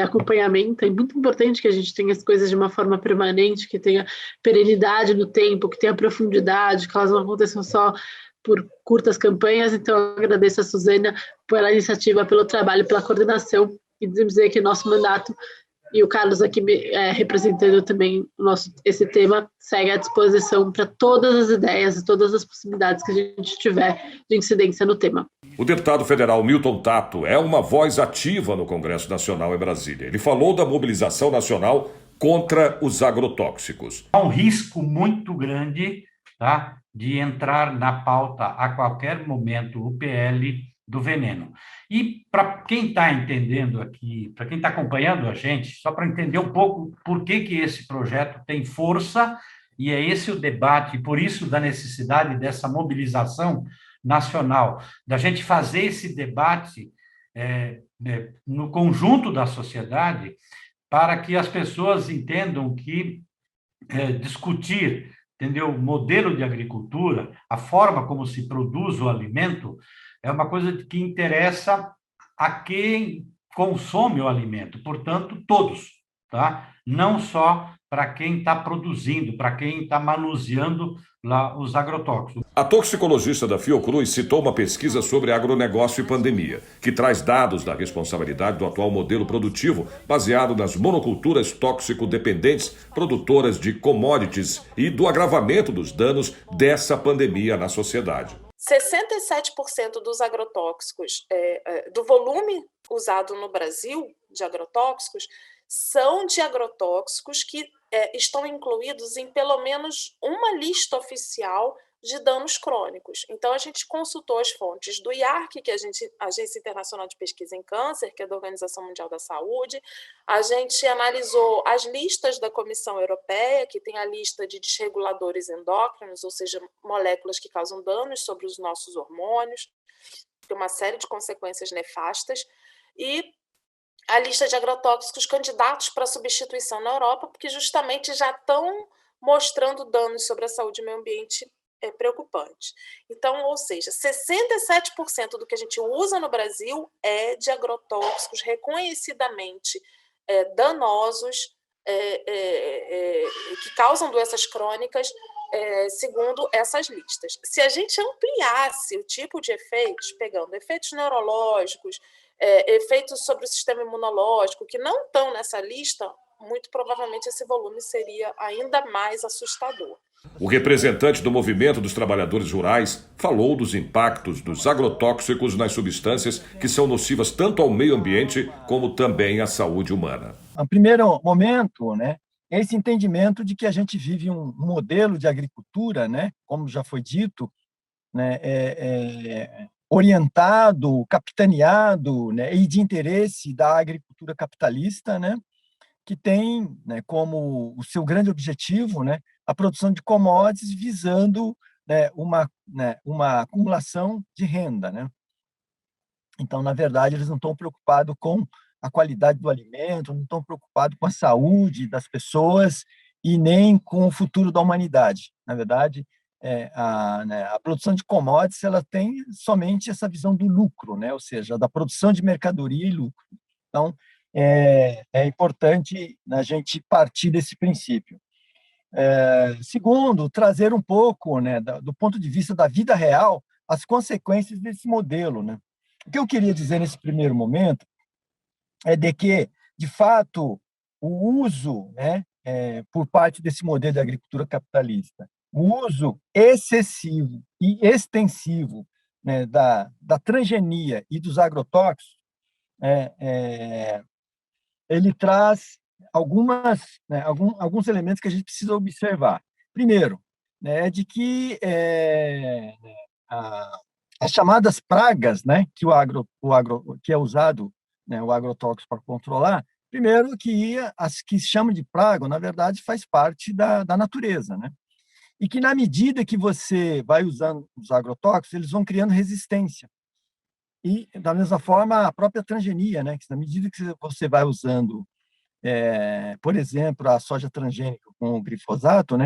acompanhamento. É muito importante que a gente tenha as coisas de uma forma permanente, que tenha perenidade no tempo, que tenha profundidade, que elas não aconteçam só por curtas campanhas. Então, eu agradeço a Suzana pela iniciativa, pelo trabalho, pela coordenação, e dizer que nosso mandato, e o Carlos aqui representando também esse tema, segue à disposição para todas as ideias e todas as possibilidades que a gente tiver de incidência no tema. O deputado federal Nilton Tato é uma voz ativa no Congresso Nacional em Brasília. Ele falou da mobilização nacional contra os agrotóxicos. Há um risco muito grande, tá, de entrar na pauta a qualquer momento o PL do veneno. E para quem está entendendo aqui, para quem está acompanhando a gente, só para entender um pouco por que esse projeto tem força, e é esse o debate, e por isso da necessidade dessa mobilização nacional, da gente fazer esse debate no conjunto da sociedade, para que as pessoas entendam que discutir, entendeu, o modelo de agricultura, a forma como se produz o alimento, é uma coisa que interessa a quem consome o alimento, portanto, todos, tá? Não só para quem está produzindo, para quem está manuseando lá os agrotóxicos. A toxicologista da Fiocruz citou uma pesquisa sobre agronegócio e pandemia, que traz dados da responsabilidade do atual modelo produtivo, baseado nas monoculturas tóxico-dependentes, produtoras de commodities, e do agravamento dos danos dessa pandemia na sociedade. 67% dos agrotóxicos, do volume usado no Brasil de agrotóxicos, são de agrotóxicos que estão incluídos em pelo menos uma lista oficial de danos crônicos. Então, a gente consultou as fontes do IARC, que é a Agência Internacional de Pesquisa em Câncer, que é da Organização Mundial da Saúde. A gente analisou as listas da Comissão Europeia, que tem a lista de desreguladores endócrinos, ou seja, moléculas que causam danos sobre os nossos hormônios, tem uma série de consequências nefastas, e a lista de agrotóxicos candidatos para substituição na Europa, porque justamente já estão mostrando danos sobre a saúde e meio ambiente preocupantes. Então, ou seja, 67% do que a gente usa no Brasil é de agrotóxicos reconhecidamente danosos, que causam doenças crônicas, segundo essas listas. Se a gente ampliasse o tipo de efeitos, pegando efeitos neurológicos, efeitos sobre o sistema imunológico, que não estão nessa lista, muito provavelmente esse volume seria ainda mais assustador. O representante do Movimento dos Trabalhadores Rurais falou dos impactos dos agrotóxicos nas substâncias que são nocivas tanto ao meio ambiente como também à saúde humana. No primeiro momento, esse entendimento de que a gente vive um modelo de agricultura, como já foi dito, orientado, capitaneado, e de interesse da agricultura capitalista, que tem como o seu grande objetivo a produção de commodities visando uma acumulação de renda. Então, na verdade, eles não estão preocupados com a qualidade do alimento, não estão preocupados com a saúde das pessoas e nem com o futuro da humanidade. Na verdade, a produção de commodities ela tem somente essa visão do lucro, ou seja, da produção de mercadoria e lucro. Então, é importante a gente partir desse princípio. Segundo, trazer um pouco, do ponto de vista da vida real, as consequências desse modelo. O que eu queria dizer nesse primeiro momento é de que, de fato, o uso, por parte desse modelo de agricultura capitalista, o uso excessivo e extensivo da transgenia e dos agrotóxicos, ele traz alguns elementos que a gente precisa observar. Primeiro, de que as chamadas pragas, que que é usado o agrotóxico para controlar, primeiro que as que se chamam de praga, na verdade, faz parte da natureza, e que na medida que você vai usando os agrotóxicos, eles vão criando resistência. E, da mesma forma, a própria transgenia, que na medida que você vai usando, por exemplo, a soja transgênica com o glifosato,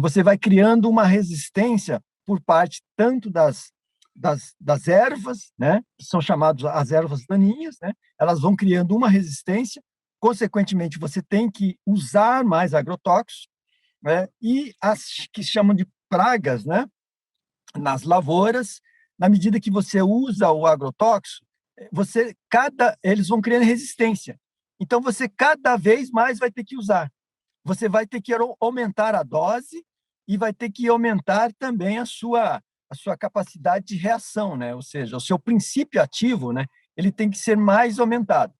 você vai criando uma resistência por parte tanto das ervas, que são chamadas as ervas daninhas, elas vão criando uma resistência, consequentemente, você tem que usar mais agrotóxicos, e as que se chamam de pragas, nas lavouras, na medida que você usa o agrotóxico, eles vão criando resistência. Então, você cada vez mais vai ter que usar. Você vai ter que aumentar a dose e vai ter que aumentar também a sua capacidade de reação, ou seja, o seu princípio ativo, ele tem que ser mais aumentado.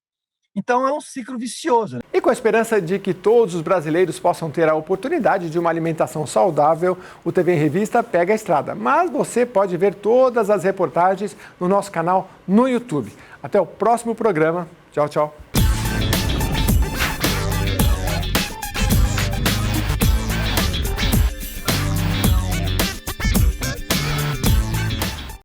Então é um ciclo vicioso. E com a esperança de que todos os brasileiros possam ter a oportunidade de uma alimentação saudável, o TV em Revista pega a estrada. Mas você pode ver todas as reportagens no nosso canal no YouTube. Até o próximo programa. Tchau, tchau.